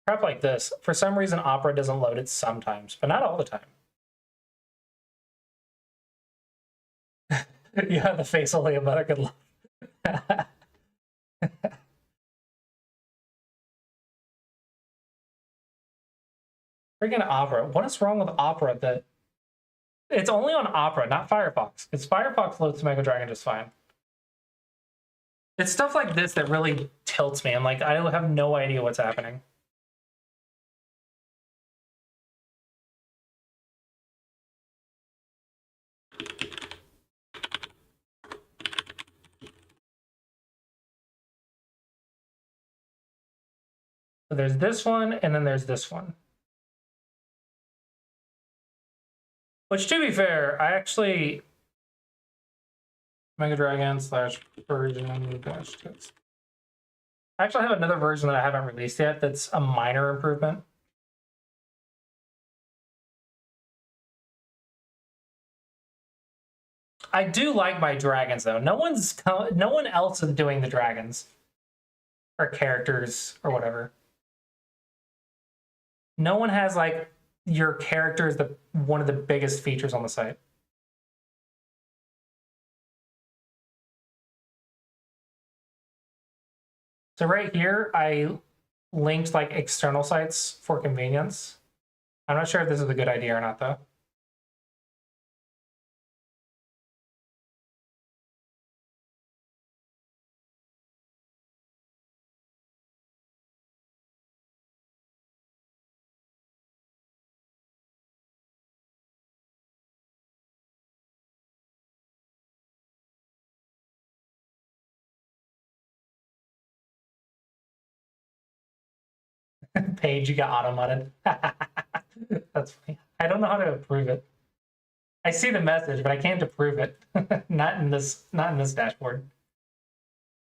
Crap like this. For some reason, Opera doesn't load it sometimes, but not all the time. You have the face only a mother could love. Freaking Opera. What is wrong with Opera that... It's only on Opera, not Firefox. Because Firefox loads Mega Dragon just fine. It's stuff like this that really tilts me. I'm like, I have no idea what's happening. So there's this one, and then there's this one. Which, to be fair, I actually... Mega Dragon / version dash text. I actually have another version that I haven't released yet that's a minor improvement. I do like my dragons though. No one else is doing the dragons or characters or whatever. No one has like your character is one of the biggest features on the site. So right here, I linked like external sites for convenience. I'm not sure if this is a good idea or not though. Page, you got auto-mudded. That's funny. I don't know how to approve it. I see the message, but I can't approve it. not in this dashboard.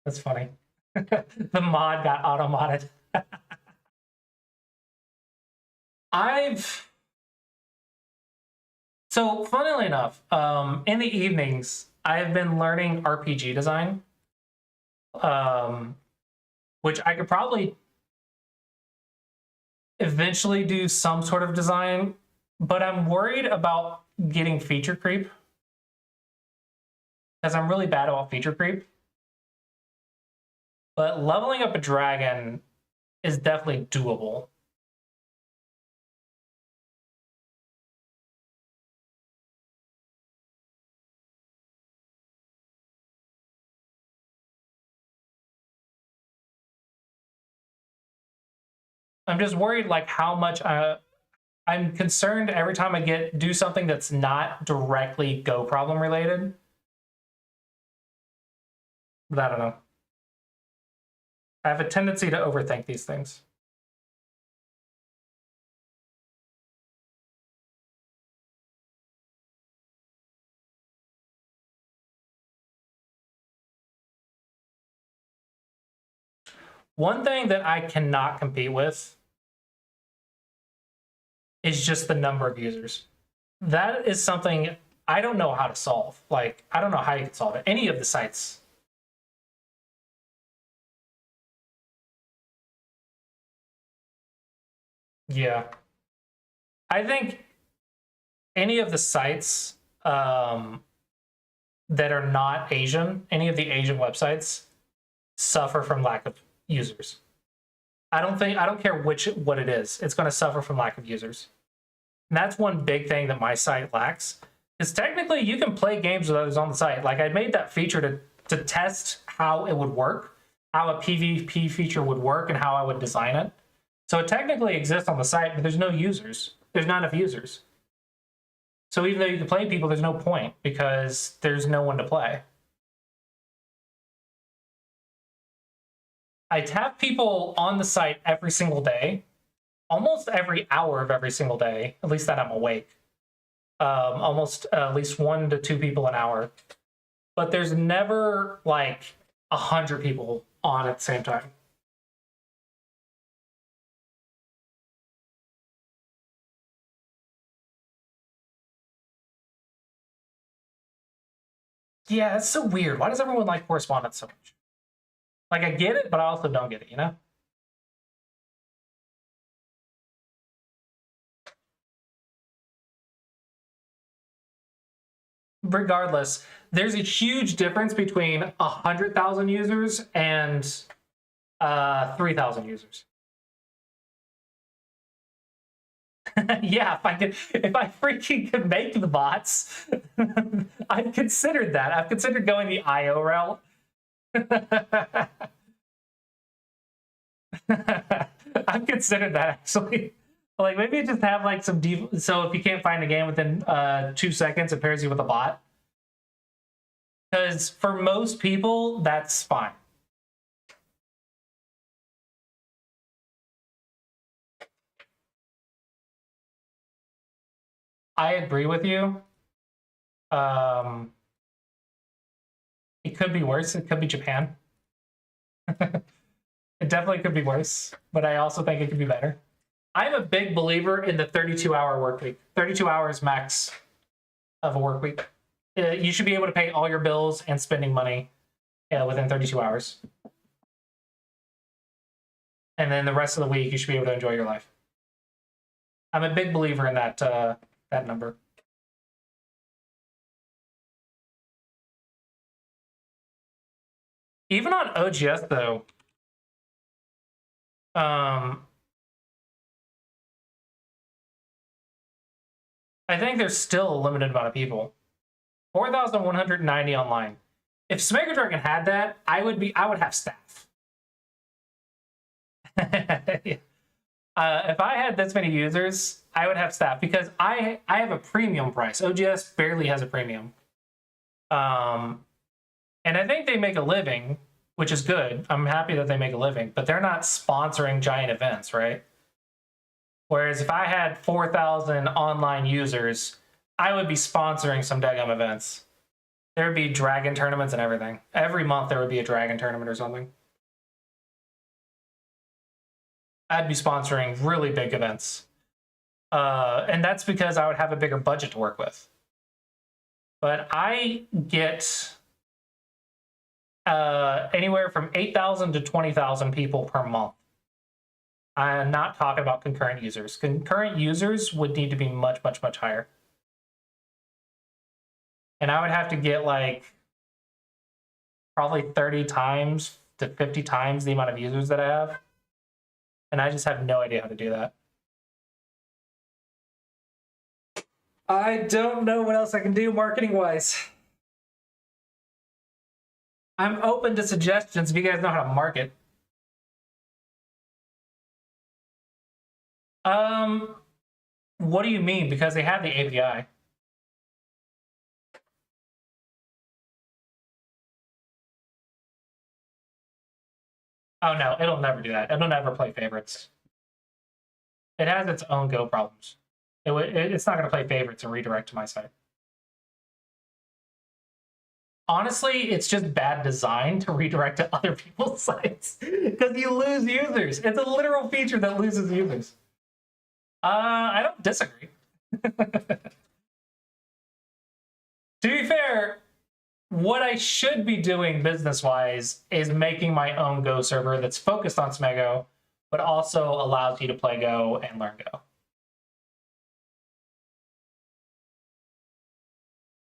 That's funny. The mod got auto-modded. So funnily enough, in the evenings, I've been learning RPG design, which I could probably eventually do some sort of design, but I'm worried about getting feature creep because I'm really bad about feature creep. But leveling up a dragon is definitely doable. I'm just worried like how much I'm concerned every time I do something that's not directly Go problem related. But I don't know. I have a tendency to overthink these things. One thing that I cannot compete with is just the number of users. That is something I don't know how to solve. Like, I don't know how you can solve it. Any of the sites. Yeah. I think any of the sites that are not Asian, any of the Asian websites suffer from lack of users. I don't care what it is. It's going to suffer from lack of users. And that's one big thing that my site lacks. Is technically you can play games with others on the site. Like I made that feature to test how it would work, how a PvP feature would work and how I would design it. So it technically exists on the site, but there's no users. There's not enough users. So even though you can play people, there's no point because there's no one to play. I tap people on the site every single day, almost every hour of every single day, at least that I'm awake. Almost at least 1 to 2 people an hour. But there's never like 100 people on at the same time. Yeah, it's so weird. Why does everyone like correspondence so much? Like, I get it, but I also don't get it, you know? Regardless, there's a huge difference between 100,000 users and 3,000 users. Yeah, if I freaking could make the bots, I've considered that. I've considered going the IO route. I've considered that actually. Like maybe just have like some so if you can't find a game within 2 seconds, it pairs you with a bot. Because for most people, that's fine. I agree with you. It could be worse. It could be Japan. It definitely could be worse, but I also think it could be better. I'm a big believer in the 32-hour work week. 32 hours max of a work week You should be able to pay all your bills and spending money within 32 hours. And then the rest of the week, you should be able to enjoy your life. I'm a big believer in that that number. Even on OGS though, I think there's still a limited amount of people. 4,190 online. If Smega Dragon had that, I would have staff. If I had this many users, I would have staff because I have a premium price. OGS barely has a premium. And I think they make a living, which is good. I'm happy that they make a living, but they're not sponsoring giant events, right? Whereas if I had 4,000 online users, I would be sponsoring some daggum events. There would be dragon tournaments and everything. Every month there would be a dragon tournament or something. I'd be sponsoring really big events. And that's because I would have a bigger budget to work with. But I get anywhere from 8,000 to 20,000 people per month. I'm not talking about concurrent users. Concurrent users would need to be much, much, much higher. And I would have to get like probably 30 times to 50 times the amount of users that I have. And I just have no idea how to do that. I don't know what else I can do marketing-wise. I'm open to suggestions if you guys know how to market. What do you mean? Because they have the API. Oh no, it'll never do that. It'll never play favorites. It has its own Go problems. It's not going to play favorites and redirect to my site. Honestly, it's just bad design to redirect to other people's sites because you lose users. It's a literal feature that loses users. I don't disagree. To be fair, what I should be doing business-wise is making my own Go server that's focused on Smego, but also allows you to play Go and learn Go.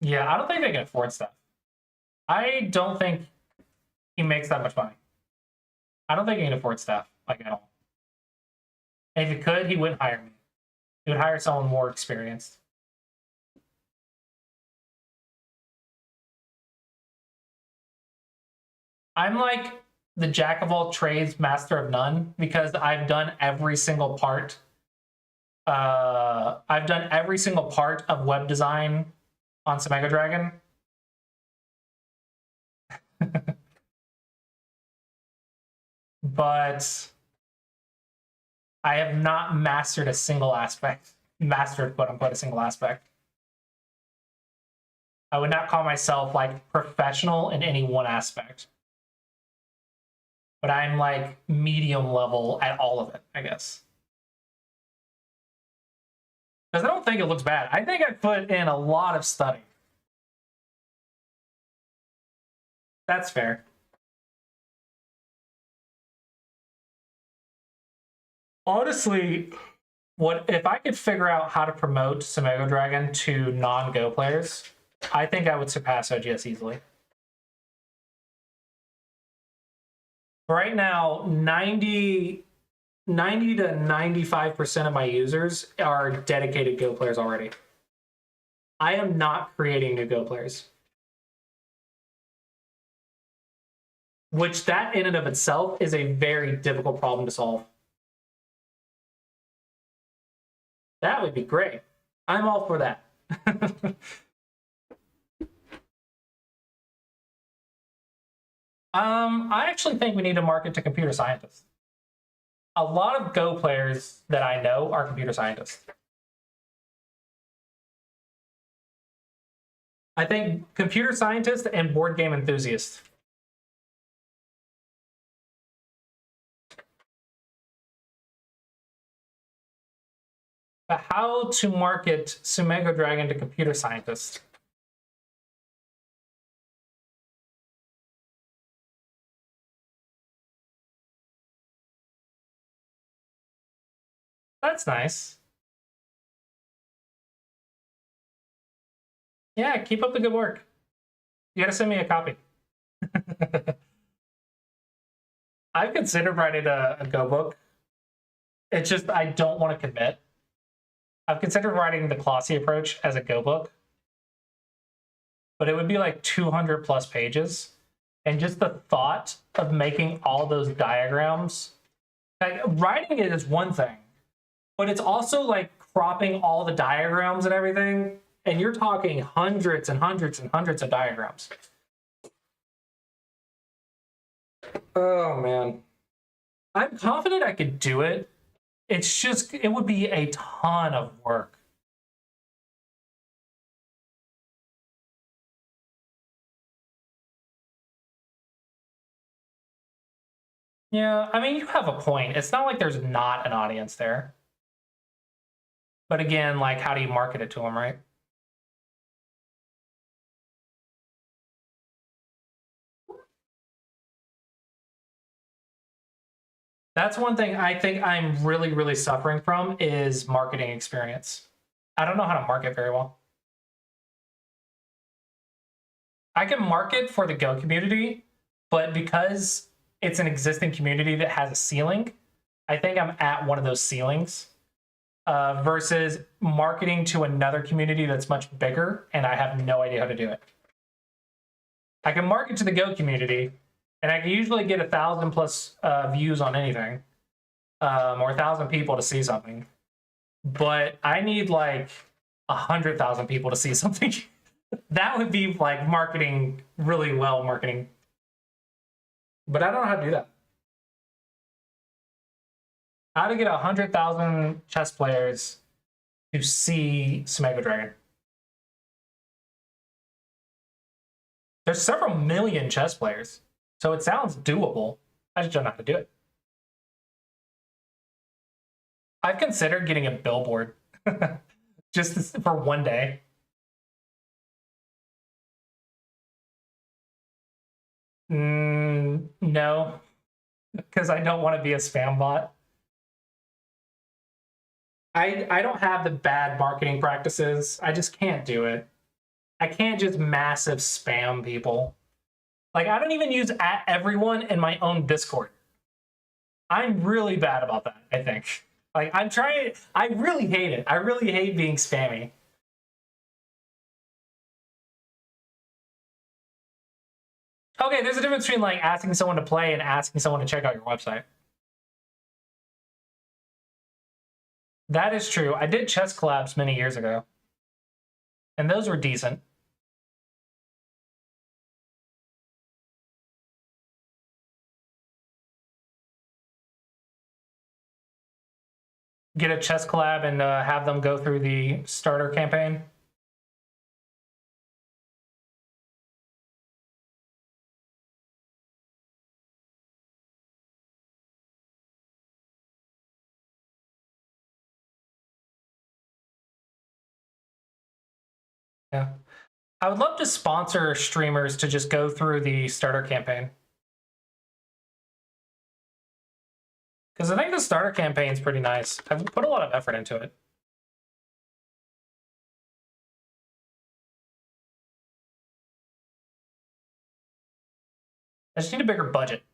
Yeah, I don't think they can afford stuff. I don't think he makes that much money. I don't think he can afford staff, like, at all. And if he could, he wouldn't hire me. He would hire someone more experienced. I'm like the jack of all trades, master of none, because I've done every single part. I've done every single part of web design on Smega Dragon. But I have not mastered a single aspect. Mastered, quote unquote, a single aspect. I would not call myself like professional in any one aspect. But I'm like medium level at all of it, I guess. Because I don't think it looks bad. I think I put in a lot of study. That's fair. Honestly, what if I could figure out how to promote Smego Dragon to non-Go players, I think I would surpass OGS easily. Right now, 90 to 95% of my users are dedicated Go players already. I am not creating new Go players. Which that in and of itself is a very difficult problem to solve. That would be great. I'm all for that. I actually think we need to market to computer scientists. A lot of Go players that I know are computer scientists. I think computer scientists and board game enthusiasts. But how to market Smego Dragon to computer scientists? That's nice. Yeah, keep up the good work. You gotta send me a copy. I've considered writing a Go book. It's just I don't want to commit. I've considered writing the Klossy approach as a Go book, but it would be like 200 plus pages. And just the thought of making all those diagrams, like writing it is one thing, but it's also like cropping all the diagrams and everything. And you're talking hundreds and hundreds and hundreds of diagrams. Oh man. I'm confident I could do it. It's just, it would be a ton of work. Yeah, I mean, you have a point. It's not like there's not an audience there. But again, like, how do you market it to them, right? That's one thing I think I'm really, really suffering from is marketing experience. I don't know how to market very well. I can market for the Go community, but because it's an existing community that has a ceiling, I think I'm at one of those ceilings versus marketing to another community that's much bigger, and I have no idea how to do it. I can market to the Go community, and I can usually get 1,000 plus views on anything, or 1,000 people to see something. But I need like 100,000 people to see something. That would be like marketing really well, marketing. But I don't know how to do that. How to get 100,000 chess players to see Smago Dragon. There's several million chess players, so it sounds doable. I just don't know how to do it. I've considered getting a billboard just for one day. No, because I don't want to be a spam bot. I don't have the bad marketing practices. I just can't do it. I can't just massive spam people. Like, I don't even use @everyone in my own Discord. I'm really bad about that, I think. Like, I'm trying, I really hate it. I really hate being spammy. Okay, there's a difference between like asking someone to play and asking someone to check out your website. That is true. I did chess collabs many years ago, and those were decent. Get a chess collab and have them go through the starter campaign. Yeah. I would love to sponsor streamers to just go through the starter campaign. Because I think the starter campaign is pretty nice. I've put a lot of effort into it. I just need a bigger budget.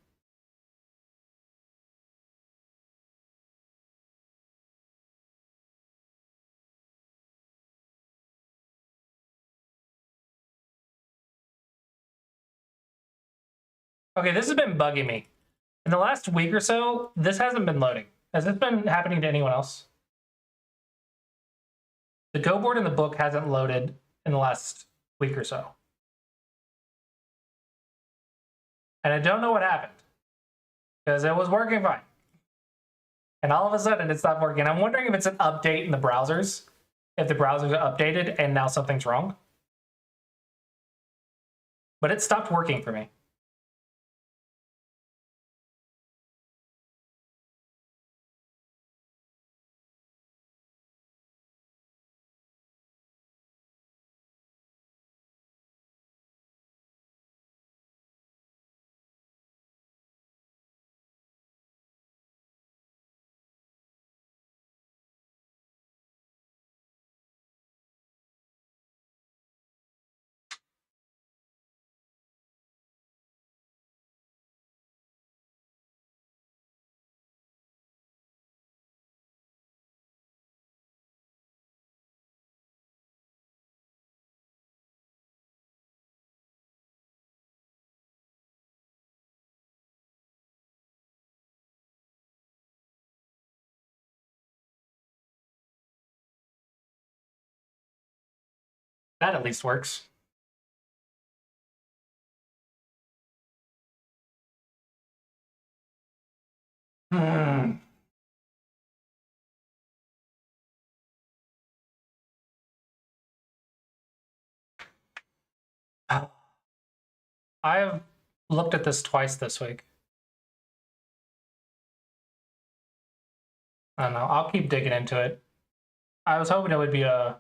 Okay, this has been bugging me. In the last week or so, this hasn't been loading. Has this been happening to anyone else? The Go board in the book hasn't loaded in the last week or so. And I don't know what happened. Because it was working fine. And all of a sudden it stopped working. I'm wondering if it's an update in the browsers. If the browsers are updated and now something's wrong. But it stopped working for me. That at least works. Hmm. I have looked at this twice this week. I don't know. I'll keep digging into it. I was hoping it would be a...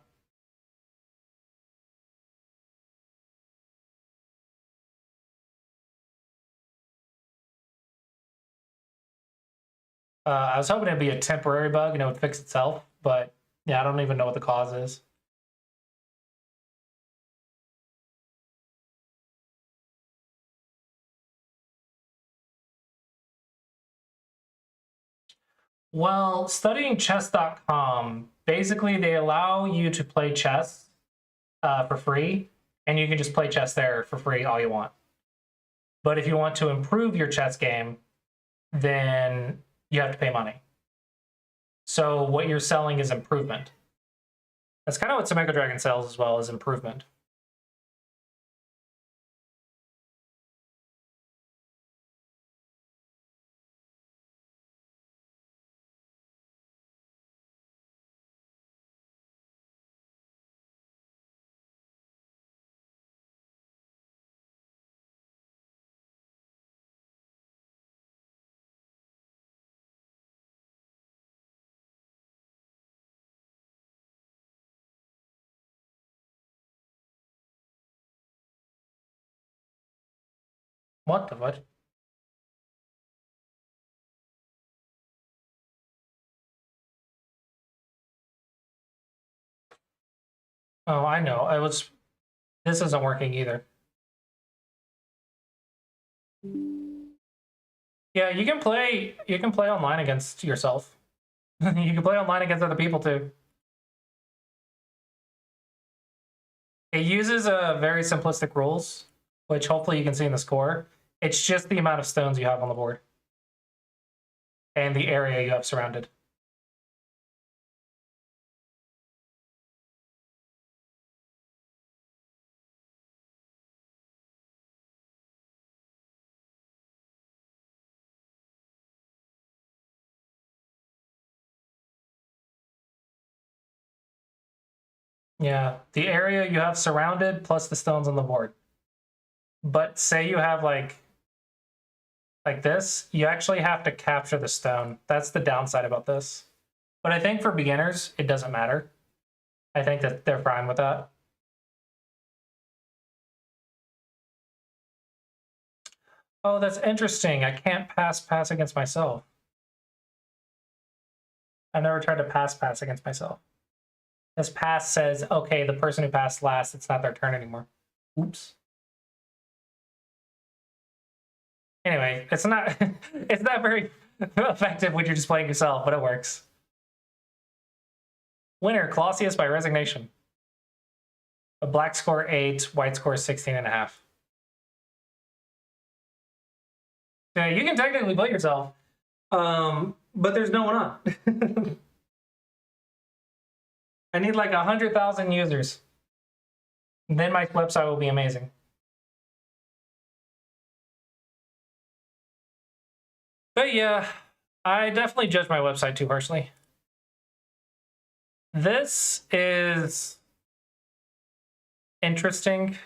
I was hoping it'd be a temporary bug and it would fix itself, but yeah, I don't even know what the cause is. Well, studying chess.com, basically they allow you to play chess for free, and you can just play chess there for free all you want. But if you want to improve your chess game, then you have to pay money. So what you're selling is improvement. That's kind of what Samego Dragon sells as well, as improvement. What the what? Oh, I know. I was... This isn't working either. Yeah, you can play online against yourself. You can play online against other people too. It uses a very simplistic rules, which hopefully you can see in the score. It's just the amount of stones you have on the board and the area you have surrounded. Yeah, the area you have surrounded plus the stones on the board. But say you have like this, you actually have to capture the stone. That's the downside about this. But I think for beginners, it doesn't matter. I think that they're fine with that. Oh, that's interesting. I can't pass against myself. I never tried to pass against myself. This pass says, okay, the person who passed last, it's not their turn anymore. Oops. Anyway, it's not it's not very effective when you're just playing yourself, but it works. Winner, Colossus by resignation. A black score 8, white score 16.5. Yeah, you can technically play yourself, but there's no one on. I need like 100,000 users. Then my website will be amazing. But yeah, I definitely judge my website too harshly. This is interesting.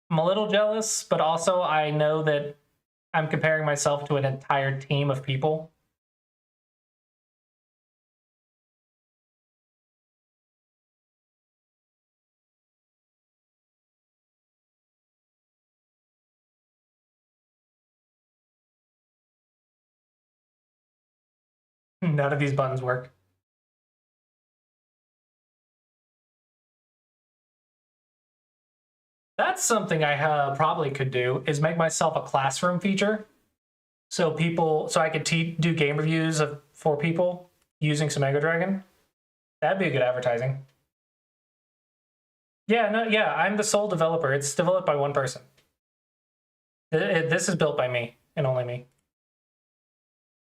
I'm a little jealous, but also I know that I'm comparing myself to an entire team of people. None of these buttons work. That's something I probably could do, is make myself a classroom feature. So I could do game reviews for people using Samego Dragon. That'd be a good advertising. Yeah, no, yeah, I'm the sole developer. It's developed by one person. This is built by me and only me.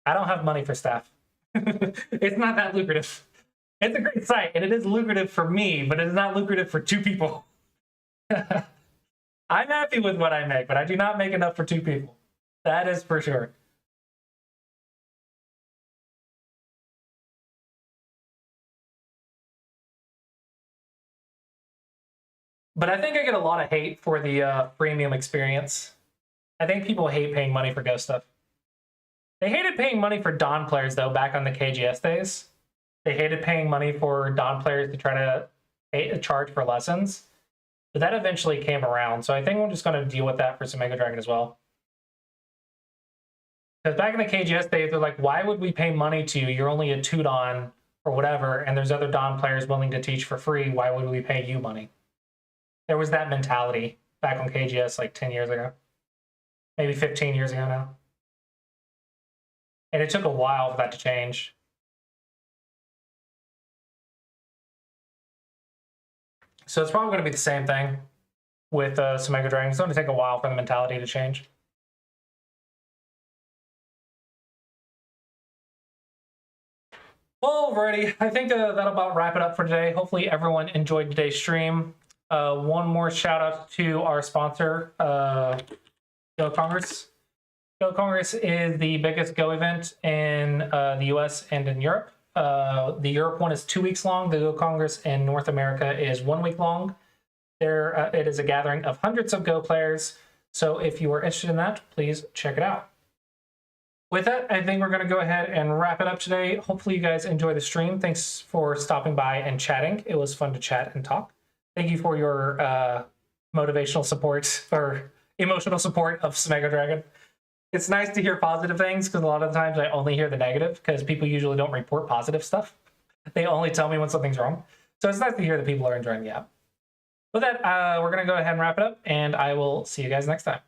I don't have money for staff. It's not that lucrative. It's a great site, and it is lucrative for me, but it is not lucrative for 2 people. I'm happy with what I make, but I do not make enough for 2 people. That is for sure. But I think I get a lot of hate for the premium experience. I think people hate paying money for Go stuff. They hated paying money for Dawn players, though, back on the KGS days. They hated paying money for Dawn players to try to charge for lessons. But that eventually came around, so I think we're just going to deal with that for Sumego Dragon as well. Because back in the KGS days, they're like, why would we pay money to you? You're only a 2 Dawn or whatever, and there's other Dawn players willing to teach for free. Why would we pay you money? There was that mentality back on KGS like 10 years ago. Maybe 15 years ago now. And it took a while for that to change. So it's probably going to be the same thing with Sumego Dragon. It's going to take a while for the mentality to change. Alrighty, I think that'll about wrap it up for today. Hopefully everyone enjoyed today's stream. One more shout out to our sponsor, Go Congress. Go Congress is the biggest Go event in the US and in Europe. The Europe one is 2 weeks long. The Go Congress in North America is 1 week long. It is a gathering of hundreds of Go players. So if you are interested in that, please check it out. With that, I think we're going to go ahead and wrap it up today. Hopefully you guys enjoy the stream. Thanks for stopping by and chatting. It was fun to chat and talk. Thank you for your motivational support or emotional support of Sumego Dragon. It's nice to hear positive things because a lot of the times I only hear the negative because people usually don't report positive stuff. They only tell me when something's wrong. So it's nice to hear that people are enjoying the app. With that, we're going to go ahead and wrap it up, and I will see you guys next time.